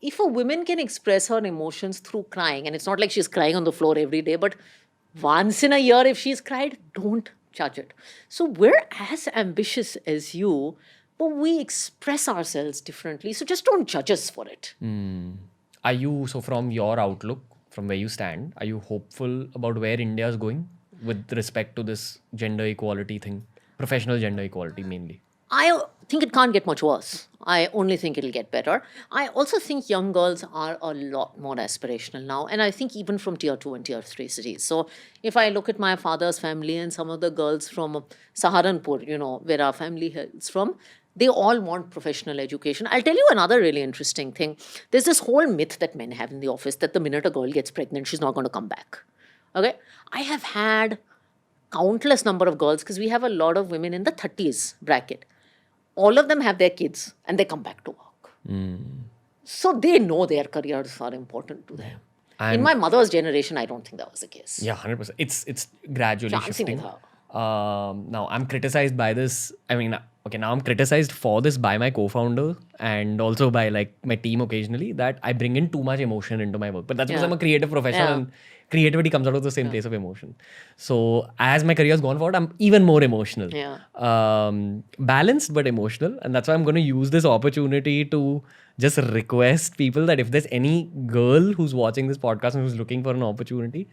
If a woman can express her emotions through crying, and it's not like she's crying on the floor every day, but once in a year if she's cried, don't judge it. So we're as ambitious as you, but we express ourselves differently. So just don't judge us for it. Are you, so from your outlook, from where you stand, are you hopeful about where India is going with respect to this gender equality thing? Professional gender equality mainly. I think it can't get much worse. I only think it'll get better. I also think young girls are a lot more aspirational now. And I think even from tier 2 and tier 3 cities. So if I look at my father's family and some of the girls from Saharanpur, where our family is from, they all want professional education. I'll tell you another really interesting thing. There's this whole myth that men have in the office that the minute a girl gets pregnant, she's not going to come back. Okay? I have had countless number of girls, because we have a lot of women in the 30s bracket. All of them have their kids and they come back to work. So they know their careers are important to them. In my mother's generation, I don't think that was the case. Yeah, 100%. It's gradually Chancing shifting. with her. Now I'm criticized by this. Now I'm criticized for this by my co-founder and also by like my team occasionally, that I bring in too much emotion into my work. But that's because I'm a creative professional and creativity comes out of the same place of emotion. So as my career has gone forward, I'm even more emotional. Balanced but emotional. And that's why I'm going to use this opportunity to just request people that if there's any girl who's watching this podcast and who's looking for an opportunity,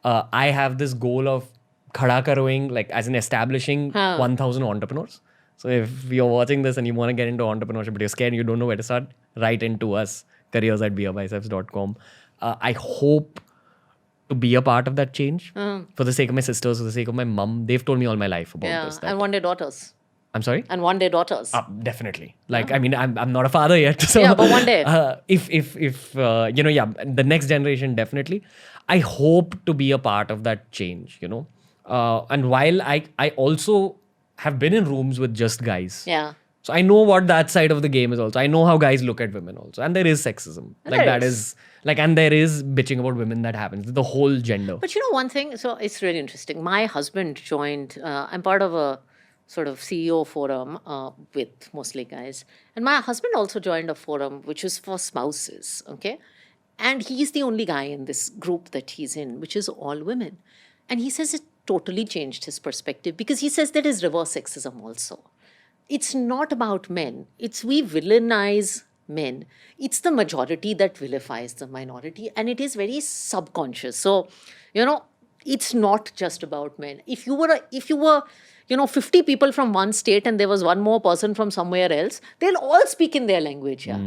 I have this goal of khada karoing, like as in establishing 1,000 entrepreneurs. So if you're watching this and you want to get into entrepreneurship, but you're scared and you don't know where to start, write into us, careers@BeerBiceps.com. I hope to be a part of that change for the sake of my sisters, for the sake of my mum. They've told me all my life about this. And one day daughters. I'm sorry? And one day daughters. Definitely. I'm not a father yet. So, yeah, but one day. If the next generation, definitely. I hope to be a part of that change, and while I also have been in rooms with just guys. Yeah. So I know what that side of the game is also. I know how guys look at women also. And there is sexism. And there is bitching about women that happens. The whole gender. But one thing, so it's really interesting. My husband joined, I'm part of a sort of CEO forum with mostly guys. And my husband also joined a forum which is for spouses, okay? And he's the only guy in this group that he's in, which is all women. And he says it totally changed his perspective, because he says there is reverse sexism also. It's not about men. It's we villainize men. It's the majority that vilifies the minority, and it is very subconscious. So, it's not just about men. If you were 50 people from one state and there was one more person from somewhere else, they'll all speak in their language. Yeah.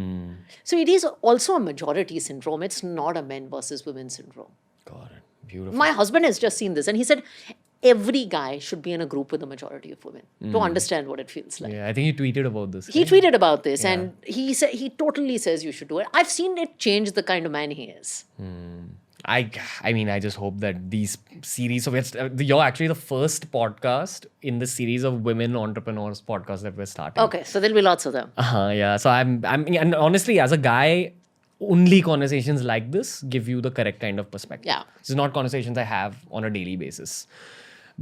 So it is also a majority syndrome. It's not a men versus women syndrome. Got it. Beautiful. My husband has just seen this, and he said every guy should be in a group with a majority of women to understand what it feels like. Yeah, I think he tweeted about this. He tweeted about this, and he totally says you should do it. I've seen it change the kind of man he is. I just hope that these series, so you're actually the first podcast in the series of women entrepreneurs podcast that we're starting. Okay, so there'll be lots of them. Yeah. So and honestly, as a guy, only conversations like this give you the correct kind of perspective. Yeah. It's not conversations I have on a daily basis.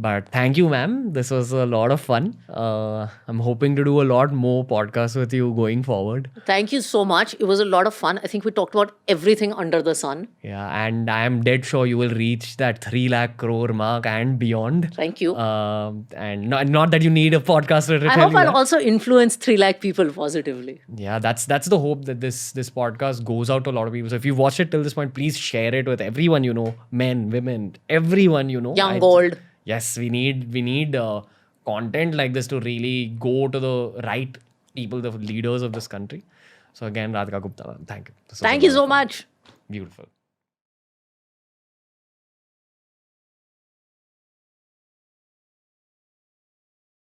But thank you, ma'am. This was a lot of fun. I'm hoping to do a lot more podcasts with you going forward. Thank you so much. It was a lot of fun. I think we talked about everything under the sun. Yeah, and I am dead sure you will reach that 3 lakh crore mark and beyond. Thank you. And not that you need a podcaster to I tell hope you I'll that. also influence 3 lakh people positively. Yeah, that's the hope, that this podcast goes out to a lot of people. So if you watched it till this point, please share it with everyone you know, men, women, everyone you know. Young, old. Yes, we need content like this to really go to the right people, the leaders of this country. So again, Radhika Gupta, thank you. This was a Thank you lot so of fun. much. Beautiful.